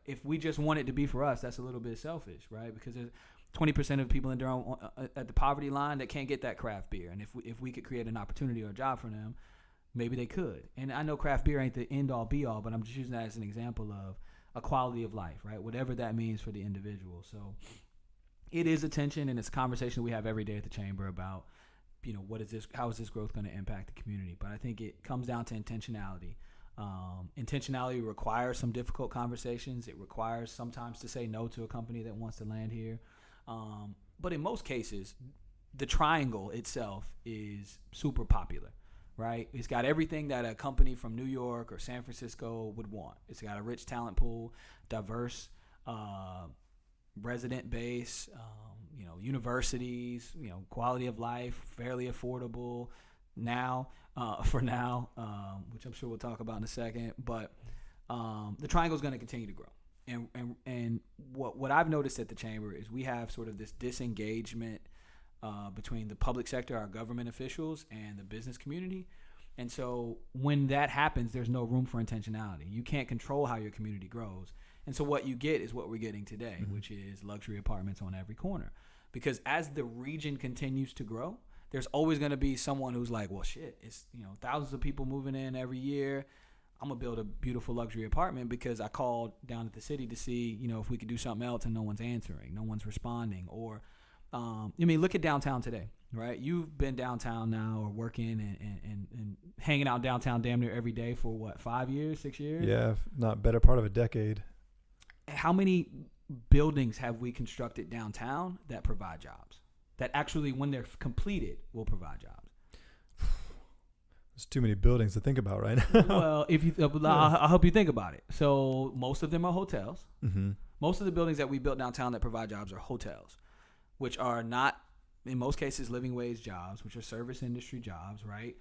B: if we just want it to be for us, that's a little bit selfish, right? Because there's 20% of people in Durham at the poverty line that can't get that craft beer. And if we could create an opportunity or a job for them, maybe they could. And I know craft beer ain't the end all be all, but I'm just using that as an example of a quality of life, right? Whatever that means for the individual. So it is a tension, and it's a conversation we have every day at the chamber about, what is this? How is this growth going to impact the community? But I think it comes down to intentionality. Intentionality requires some difficult conversations. It requires sometimes to say no to a company that wants to land here. But in most cases, the triangle itself is super popular, right? It's got everything that a company from New York or San Francisco would want. It's got a rich talent pool, diverse resident base, universities, quality of life, fairly affordable for now, which I'm sure we'll talk about in a second. But the triangle is going to continue to grow. And what I've noticed at the chamber is we have sort of this disengagement between the public sector, our government officials, and the business community. And so when that happens, there's no room for intentionality. You can't control how your community grows. And so what you get is what we're getting today, which is luxury apartments on every corner. Because as the region continues to grow, there's always going to be someone who's like, well, shit, it's thousands of people moving in every year. I'm going to build a beautiful luxury apartment because I called down at the city to see, if we could do something else, and no one's answering, no one's responding. Or, look at downtown today, right? You've been downtown now, or working and hanging out downtown damn near every day for what, 5 years, 6 years?
A: Yeah, not better part of a decade.
B: How many buildings have we constructed downtown that provide jobs? That actually, when they're completed, will provide jobs?
A: There's too many buildings to think about right now.
B: Well, I'll help you think about it. So most of them are hotels.
A: Mm-hmm.
B: Most of the buildings that we built downtown that provide jobs are hotels, which are not, in most cases, living wage jobs, which are service industry jobs, right?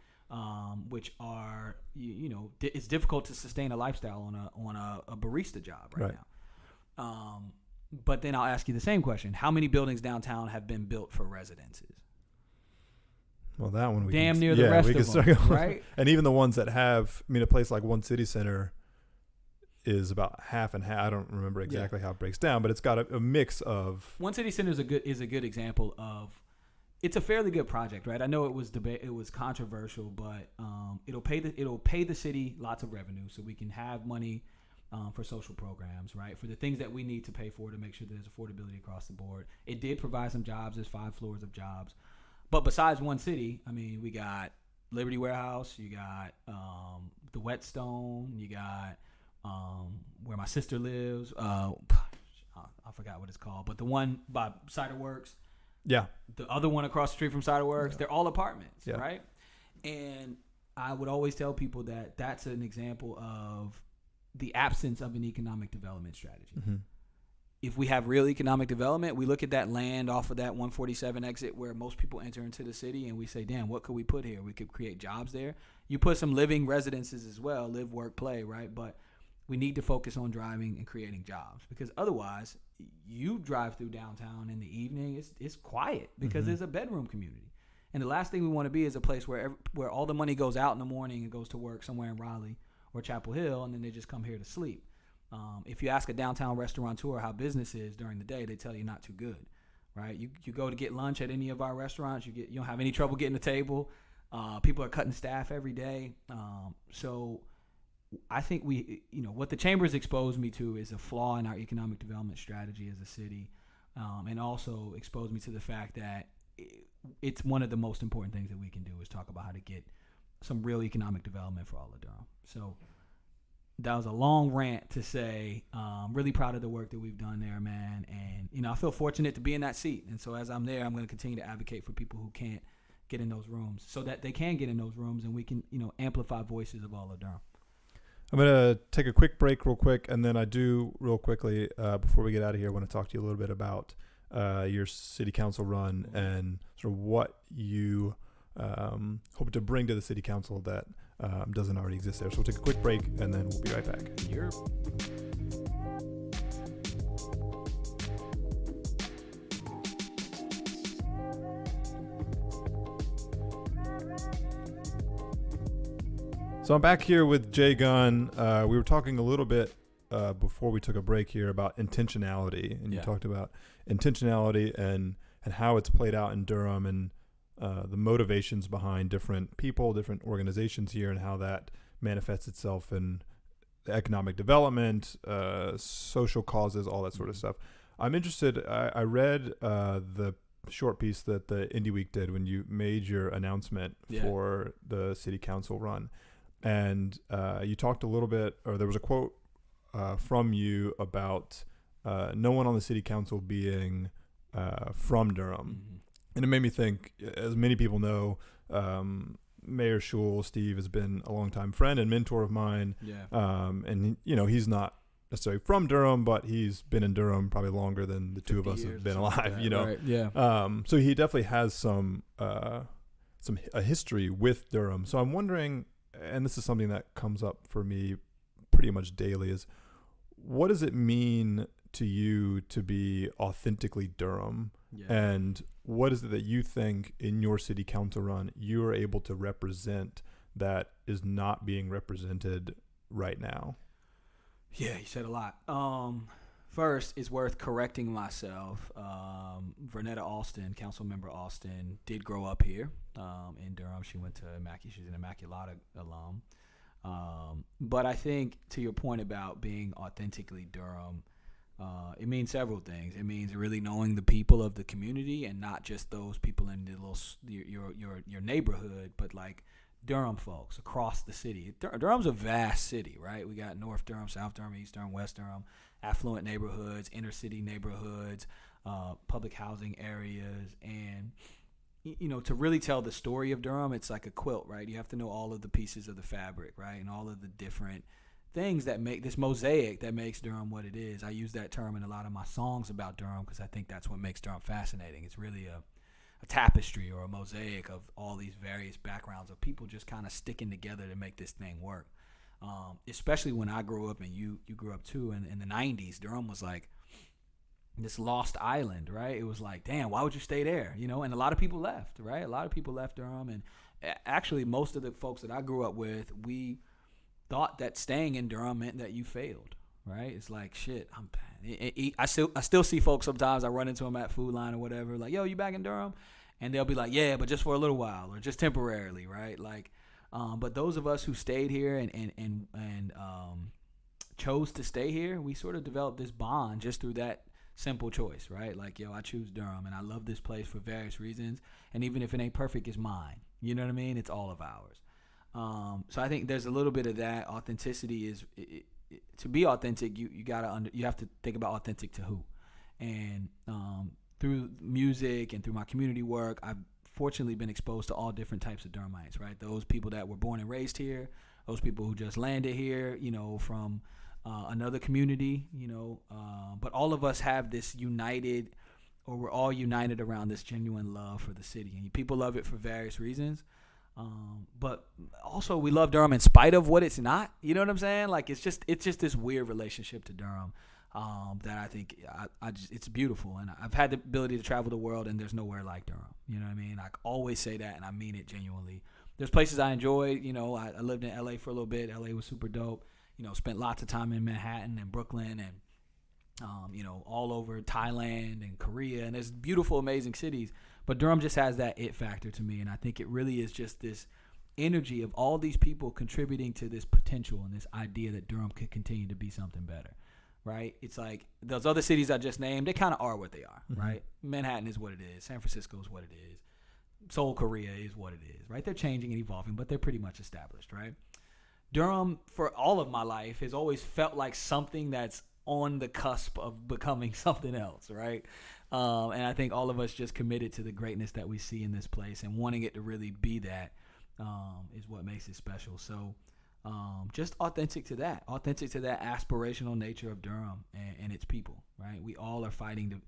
B: Which are, it's difficult to sustain a lifestyle on a barista job right now. But then I'll ask you the same question. How many buildings downtown have been built for residences?
A: Well, that one
B: near the rest of them, right?
A: And even the ones that have, a place like One City Center is about half and half. I don't remember exactly how it breaks down, but it's got a mix of.
B: One City Center is a good example of. It's a fairly good project, right? I know it was controversial, but it'll pay the city lots of revenue, so we can have money for social programs, right? For the things that we need to pay for to make sure there's affordability across the board. It did provide some jobs. There's 5 floors of jobs. But besides One City, we got Liberty Warehouse, you got the Whetstone, you got where my sister lives. I forgot what it's called, but the one by Cider Works.
A: Yeah.
B: The other one across the street from Cider Works, they're all apartments, right? And I would always tell people that that's an example of the absence of an economic development strategy. Mm-hmm. If we have real economic development, we look at that land off of that 147 exit where most people enter into the city, and we say, damn, what could we put here? We could create jobs there. You put some living residences as well, live, work, play, right? But we need to focus on driving and creating jobs, because otherwise you drive through downtown in the evening, it's quiet because there's a bedroom community. And the last thing we want to be is a place where all the money goes out in the morning and goes to work somewhere in Raleigh or Chapel Hill, and then they just come here to sleep. If you ask a downtown restaurateur how business is during the day, they tell you not too good, right? You go to get lunch at any of our restaurants, you don't have any trouble getting a table. People are cutting staff every day. So I think what the chamber's exposed me to is a flaw in our economic development strategy as a city, and also exposed me to the fact that it's one of the most important things that we can do is talk about how to get some real economic development for all of Durham. So that was a long rant to say, I'm really proud of the work that we've done there, man. And, I feel fortunate to be in that seat. And so as I'm there, I'm going to continue to advocate for people who can't get in those rooms so that they can get in those rooms and we can, amplify voices of all of Durham.
A: I'm going to take a quick break real quick. And then I do real quickly, before we get out of here, I want to talk to you a little bit about your city council run and sort of what you hope to bring to the city council that doesn't already exist there. So we'll take a quick break and then we'll be right back. So I'm back here with Jay Gunn. We were talking a little bit before we took a break here about intentionality, and you talked about intentionality and how it's played out in Durham, and the motivations behind different people, different organizations here, and how that manifests itself in economic development, social causes, all that sort of stuff. I'm interested. I read the short piece that the Indie Week did when you made your announcement for the city council run, and you talked a little bit, or there was a quote from you about no one on the city council being from Durham. Mm-hmm. And it made me think, as many people know, Mayor Schul, Steve, has been a longtime friend and mentor of mine. And he's not necessarily from Durham, but he's been in Durham probably longer than the two of us have been alive. Right. So he definitely has some a history with Durham. So I'm wondering, and this is something that comes up for me pretty much daily, is what does it mean to you to be authentically Durham? And what is it that you think in your city council run you are able to represent that is not being represented right now?
B: Yeah, you said a lot. First, it's worth correcting myself. Vernetta Alston, council member Alston, did grow up here in Durham. She went to she's an Immaculata alum. But I think, to your point about being authentically Durham, it means several things. It means really knowing the people of the community, and not just those people in the your neighborhood, but like Durham folks across the city. Durham's a vast city, right? We got North Durham, South Durham, East Durham, West Durham, affluent neighborhoods, inner city neighborhoods, public housing areas, and to really tell the story of Durham, it's like a quilt, right? You have to know all of the pieces of the fabric, right? And all of the different things that make this mosaic that makes Durham what it is. I use that term in a lot of my songs about Durham because I think that's what makes Durham fascinating. It's really a tapestry or a mosaic of all these various backgrounds of people just kind of sticking together to make this thing work. Especially when I grew up, and you grew up too, in the 90s, Durham was like this lost island, right? It was like, damn, why would you stay there? And a lot of people left, right? A lot of people left Durham, and actually most of the folks that I grew up with, we thought that staying in Durham meant that you failed, right? It's like, shit, I still see folks sometimes. I run into them at Food Line or whatever, like, yo, you back in Durham? And they'll be like, yeah, but just for a little while or just temporarily, right? Like, but those of us who stayed here and chose to stay here, we sort of developed this bond just through that simple choice, right? Like, yo, I choose Durham, and I love this place for various reasons, and even if it ain't perfect, it's mine. You know what I mean? It's all of ours. So I think there's a little bit of that. Authenticity is to be authentic. You have to think about authentic to who, and through music and through my community work, I've fortunately been exposed to all different types of Durhamites, right? Those people that were born and raised here, those people who just landed here, from another community, but all of us have this united, or we're all united around this genuine love for the city, and people love it for various reasons. But also we love Durham in spite of what it's not. You know what I'm saying? Like, it's just this weird relationship to Durham that I think it's beautiful. And I've had the ability to travel the world, and there's nowhere like Durham. You know what I mean? I always say that, and I mean it genuinely. There's places I enjoyed. I lived in LA for a little bit. LA was super dope. Spent lots of time in Manhattan and Brooklyn and all over Thailand and Korea. And there's beautiful, amazing cities. But Durham just has that it factor to me, and I think it really is just this energy of all these people contributing to this potential and this idea that Durham could continue to be something better, right? It's like those other cities I just named, they kind of are what they are, mm-hmm. right? Manhattan is what it is. San Francisco is what it is. Seoul, Korea is what it is, right? They're changing and evolving, but they're pretty much established, right? Durham, for all of my life, has always felt like something that's on the cusp of becoming something else, right? And I think all of us just committed to the greatness that we see in this place, and wanting it to really be that is what makes it special. So just authentic to that aspirational nature of Durham and its people, right? We all are fighting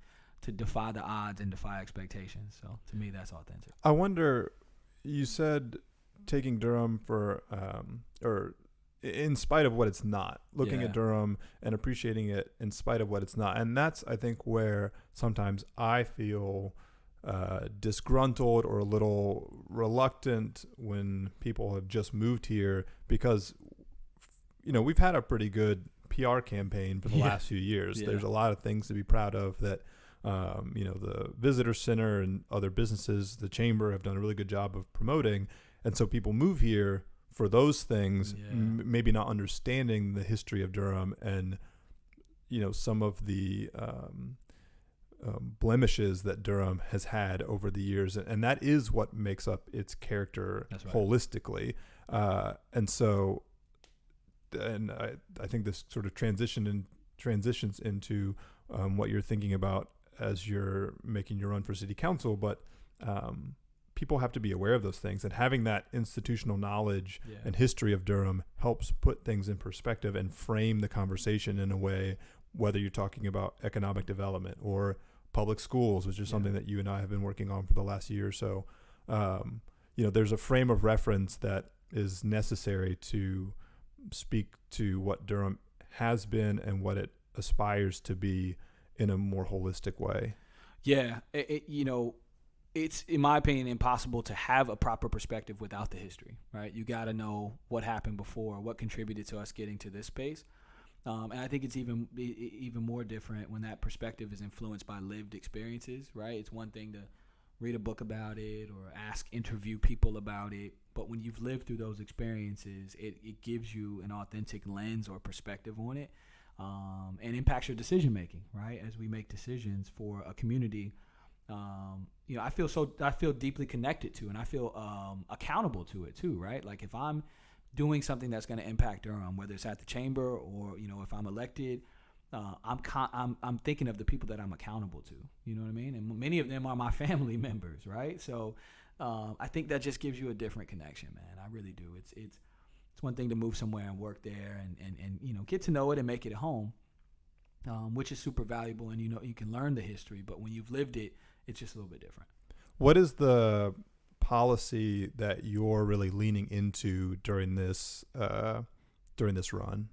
B: to defy the odds and defy expectations. So to me, that's authentic.
A: I wonder, you said taking Durham for, or in spite of what it's not, looking at Durham and appreciating it in spite of what it's not. And that's, I think, where sometimes I feel disgruntled or a little reluctant when people have just moved here because, we've had a pretty good PR campaign for the last few years. There's a lot of things to be proud of that, the visitor center and other businesses, the chamber have done a really good job of promoting. And so people move here for those things, maybe not understanding the history of Durham and, some of the blemishes that Durham has had over the years. And that is what makes up its character holistically. And I think this sort of transitions into what you're thinking about as you're making your run for city council. But people have to be aware of those things, and having that institutional knowledge and history of Durham helps put things in perspective and frame the conversation in a way, whether you're talking about economic development or public schools, which is something that you and I have been working on for the last year or so. There's a frame of reference that is necessary to speak to what Durham has been and what it aspires to be in a more holistic way.
B: Yeah, it's, in my opinion, impossible to have a proper perspective without the history, right? You got to know what happened before, what contributed to us getting to this space. And I think it's even more different when that perspective is influenced by lived experiences, right? It's one thing to read a book about it or interview people about it, but when you've lived through those experiences, it gives you an authentic lens or perspective on it, and impacts your decision making, right? As we make decisions for a community, I feel deeply connected to, and I feel accountable to it too, right? Like if I'm doing something that's going to impact Durham, whether it's at the chamber or if I'm elected, I'm thinking of the people that I'm accountable to. You know what I mean? And many of them are my family members, right? So I think that just gives you a different connection, man. I really do. It's one thing to move somewhere and work there and get to know it and make it a home, which is super valuable. And you can learn the history, but when you've lived it, it's just a little bit different.
A: What is the policy that you're really leaning into during this run?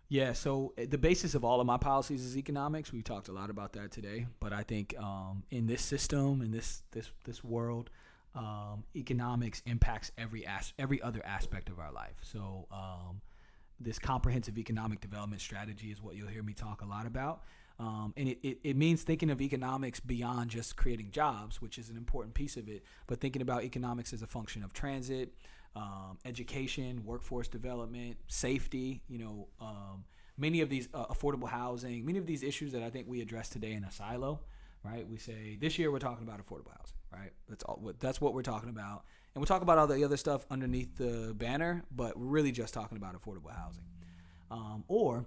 B: Yeah, so the basis of all of my policies is economics. We talked a lot about that today, but I think in this system, in this world, economics impacts every other aspect of our life. So this comprehensive economic development strategy is what you'll hear me talk a lot about. And it means thinking of economics beyond just creating jobs, which is an important piece of it, but thinking about economics as a function of transit, education, workforce development, safety, many of these affordable housing, many of these issues that I think we address today in a silo, right? We say this year we're talking about affordable housing, right? That's what we're talking about. And we'll talk about all the other stuff underneath the banner, but we're really just talking about affordable housing. Or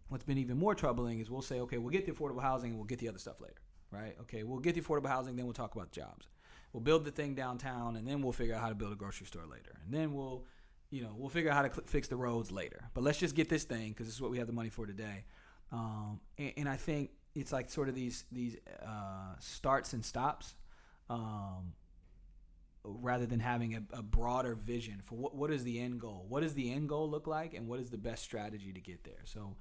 B: what's been even more troubling is we'll say, okay, we'll get the affordable housing and we'll get the other stuff later, right? Okay, we'll get the affordable housing, then we'll talk about jobs. We'll build the thing downtown, and then we'll figure out how to build a grocery store later. And then we'll figure out how to fix the roads later. But let's just get this thing because this is what we have the money for today. And I think it's like sort of these starts and stops, rather than having a broader vision for what is the end goal. What does the end goal look like, and what is the best strategy to get there? So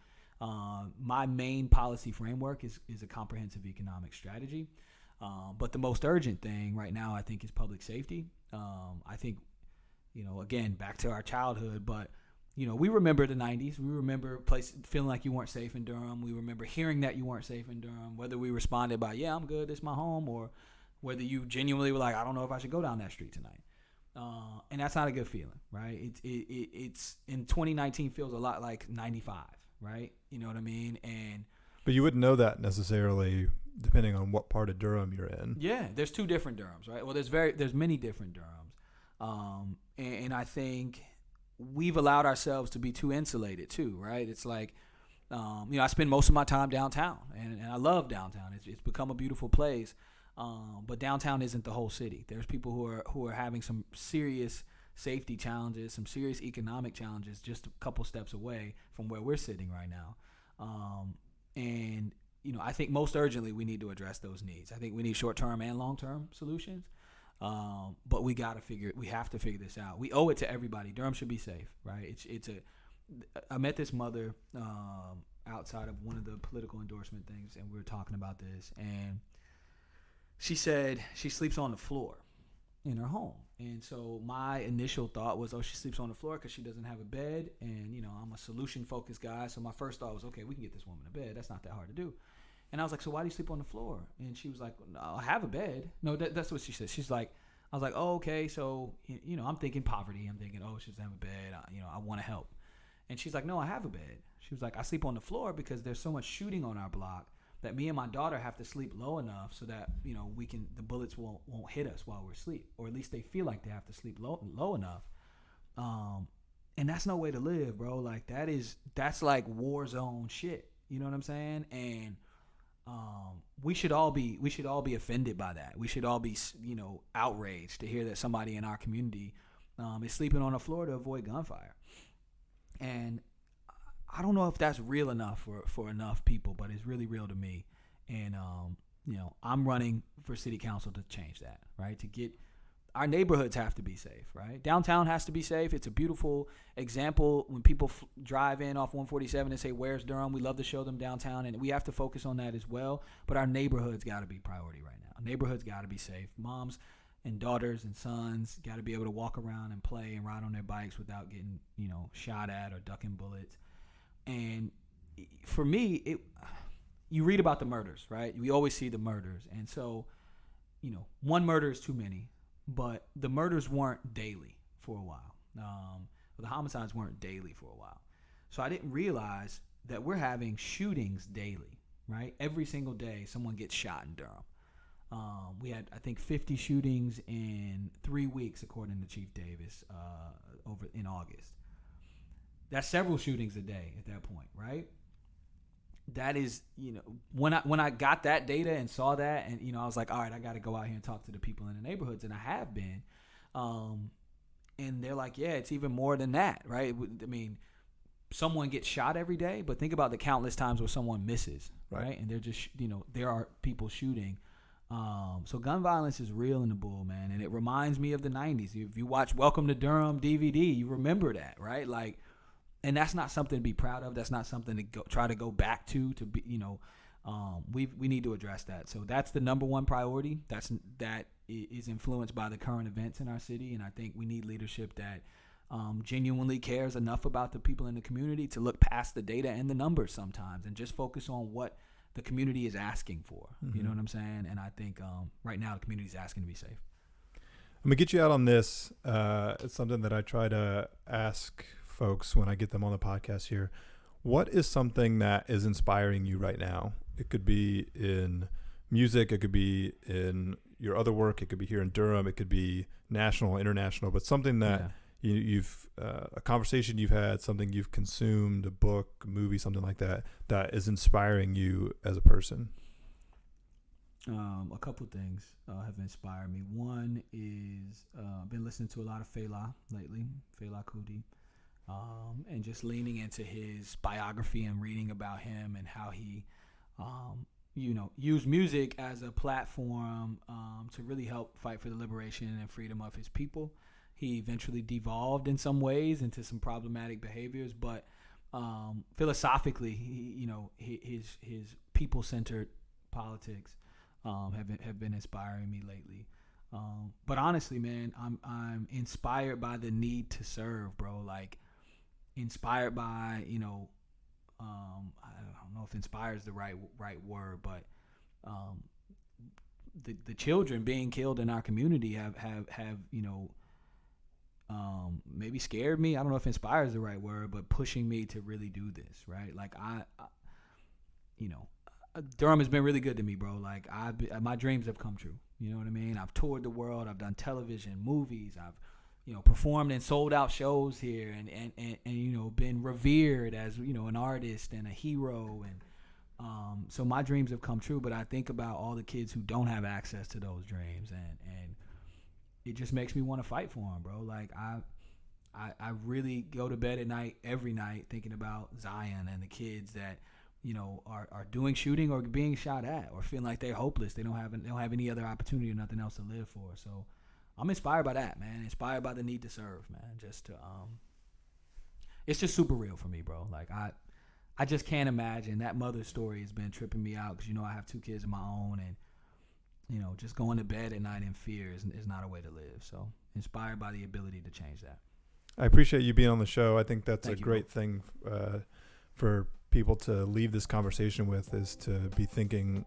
B: my main policy framework is a comprehensive economic strategy. But the most urgent thing right now, I think, is public safety. I think, again, back to our childhood, but, we remember the 90s. We remember feeling like you weren't safe in Durham. We remember hearing that you weren't safe in Durham, whether we responded by, yeah, I'm good, it's my home, or whether you genuinely were like, I don't know if I should go down that street tonight. And that's not a good feeling, right? It's in 2019 feels a lot like 95, right? You know what I mean?
A: But you wouldn't know that necessarily depending on what part of Durham you're in.
B: Yeah, there's two different Durhams, right? Well, there's many different Durhams. And I think we've allowed ourselves to be too insulated too, right? It's like, I spend most of my time downtown, and I love downtown. It's become a beautiful place. But downtown isn't the whole city. There's people who are having some serious safety challenges, some serious economic challenges just a couple steps away from where we're sitting right now. And I think most urgently we need to address those needs. I think we need short-term and long-term solutions. But we have to figure this out. We owe it to everybody. Durham should be safe, right? I met this mother outside of one of the political endorsement things, and we were talking about this, and she said she sleeps on the floor in her home. And so my initial thought was, oh, she sleeps on the floor because she doesn't have a bed. And, you know, I'm a solution-focused guy. So my first thought was, okay, we can get this woman a bed. That's not that hard to do. And I was like, so why do you sleep on the floor? And she was like, no, I have a bed. No, that's what she said. She's like, I was like, oh, okay. So, you know, I'm thinking poverty. I'm thinking, oh, she doesn't have a bed. I want to help. And she's like, no, I have a bed. She was like, I sleep on the floor because there's so much shooting on our block that me and my daughter have to sleep low enough so that, you know, the bullets won't hit us while we're asleep, or at least they feel like they have to sleep low enough. And that's no way to live, bro. Like that's like war zone shit. You know what I'm saying? And we should all be offended by that. We should all be, you know, outraged to hear that somebody in our community is sleeping on the floor to avoid gunfire. And I don't know if that's real enough for enough people, but it's really real to me. And you know, I'm running for city council to change that, right? To get our neighborhoods have to be safe, right? Downtown has to be safe. It's a beautiful example when people drive in off 147 and say, "Where's Durham?" We love to show them downtown, and we have to focus on that as well. But our neighborhoods got to be priority right now. Neighborhoods got to be safe. Moms and daughters and sons got to be able to walk around and play and ride on their bikes without getting, you know, shot at or ducking bullets. And for me, you read about the murders, right? We always see the murders. And so, you know, one murder is too many, but the murders weren't daily for a while. The homicides weren't daily for a while. So I didn't realize that we're having shootings daily, right? Every single day someone gets shot in Durham. We had, I think, 50 shootings in 3 weeks, according to Chief Davis, over in August. That's several shootings a day at that point, right? That is, you know, when I got that data and saw that, and, you know, I was like, all right, I got to go out here and talk to the people in the neighborhoods, and I have been. And they're like, yeah, it's even more than that, right? I mean, someone gets shot every day, but think about the countless times where someone misses, right? And they're just, you know, there are people shooting. So gun violence is real in the bull, man, and it reminds me of the 90s. If you watch Welcome to Durham DVD, you remember that, right? Like, and that's not something to be proud of. That's not something to try to go back to be, you know, we need to address that. So that's the number one priority. That is influenced by the current events in our city, and I think we need leadership that genuinely cares enough about the people in the community to look past the data and the numbers sometimes and just focus on what the community is asking for. Mm-hmm. You know what I'm saying? And I think right now the community is asking to be safe.
A: I'm gonna get you out on this. It's something that I try to ask folks when I get them on the podcast here. What is something that is inspiring you right now? It could be in music, it could be in your other work, it could be here in Durham, it could be national, international, but something that you've a conversation you've had, something you've consumed, a book, a movie, something like that is inspiring you as a person.
B: A couple things have inspired me. One is I've been listening to a lot of Fela lately, Fela Kuti. And just leaning into his biography and reading about him and how he, you know, used music as a platform to really help fight for the liberation and freedom of his people. He eventually devolved in some ways into some problematic behaviors, but philosophically, you know, his people-centered politics have been inspiring me lately. But honestly, man, I'm inspired by the need to serve, bro. Like, inspired by, you know, I don't know if inspired is the right word, but the children being killed in our community have you know, maybe scared me. I don't know if inspired is the right word, but pushing me to really do this, right? Like I you know, Durham has been really good to me, bro. Like my dreams have come true. You know what I mean? I've toured the world. I've done television, movies. I've, you know, performed in sold out shows here and you know, been revered as, you know, an artist and a hero. And so my dreams have come true, but I think about all the kids who don't have access to those dreams, and it just makes me want to fight for them, bro. Like I really go to bed at night, every night, thinking about Zion and the kids that, you know, are doing shooting or being shot at or feeling like they're hopeless. They don't have any other opportunity or nothing else to live for. So I'm inspired by that, man. Inspired by the need to serve, man. Just to it's just super real for me, bro. Like I just can't imagine. That mother's story has been tripping me out because, you know, I have 2 kids of my own, and just going to bed at night in fear is not a way to live. So inspired by the ability to change that.
A: I appreciate you being on the show. I think that's
B: Thank
A: a
B: you,
A: great thing for people to leave this conversation with, is to be thinking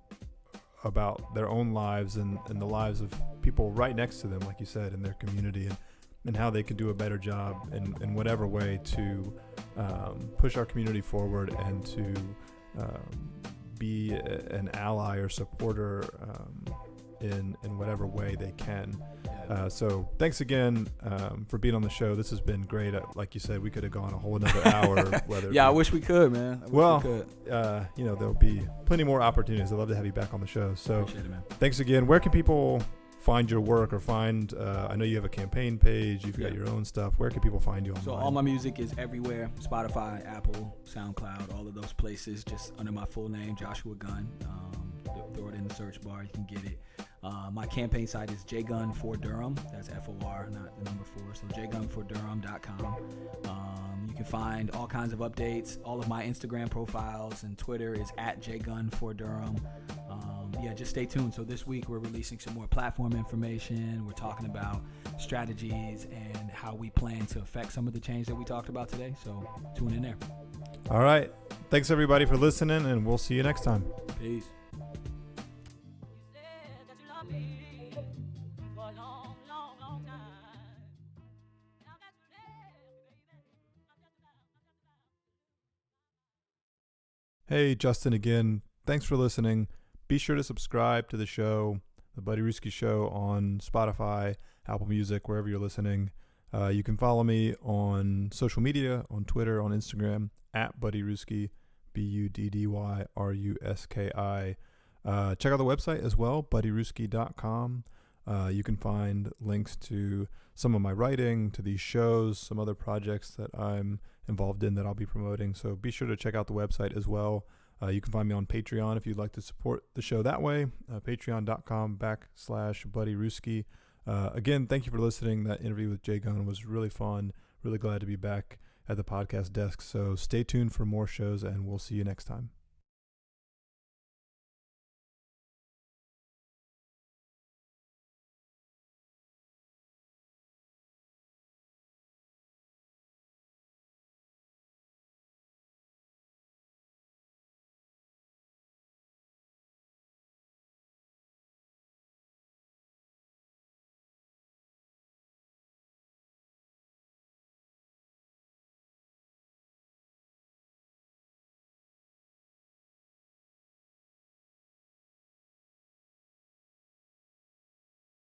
A: about their own lives and the lives of people right next to them, like you said, in their community, and how they can do a better job in whatever way to push our community forward and to be an ally or supporter in whatever way they can. So thanks again for being on the show. This has been great. Like you said, we could have gone a whole another hour.
B: I wish we could, man.
A: There'll be plenty more opportunities. I'd love to have you back on the show. So
B: appreciate it, man.
A: Thanks again. Where can people find your work or find, I know you have a campaign page, you've got your own stuff. Where can people find you online?
B: So all my music is everywhere: Spotify, Apple, SoundCloud, all of those places, just under my full name, Joshua Gunn. Throw it in the search bar, you can get it. My campaign site is jgun for Durham. That's FOR, not the number 4. So jgunfordurham.com. You can find all kinds of updates. All of my Instagram profiles and Twitter is at jgunfordurham. Just stay tuned. So this week we're releasing some more platform information. We're talking about strategies and how we plan to affect some of the change that we talked about today. So tune in there.
A: All right. Thanks everybody for listening, and we'll see you next time.
B: Peace.
A: Hey, Justin again. Thanks for listening. Be sure to subscribe to the show, the Buddy Ruski Show, on Spotify, Apple Music, wherever you're listening. You can follow me on social media, on Twitter, on Instagram, at Buddy Ruski, BUDDYRUSKI. Check out the website as well, buddyruski.com. You can find links to some of my writing, to these shows, some other projects that I'm involved in that I'll be promoting. So be sure to check out the website as well. You can find me on Patreon if you'd like to support the show that way, patreon.com/Buddy Ruski. Again, thank you for listening. That interview with Jay Gunn was really fun. Really glad to be back at the podcast desk. So stay tuned for more shows, and we'll see you next time.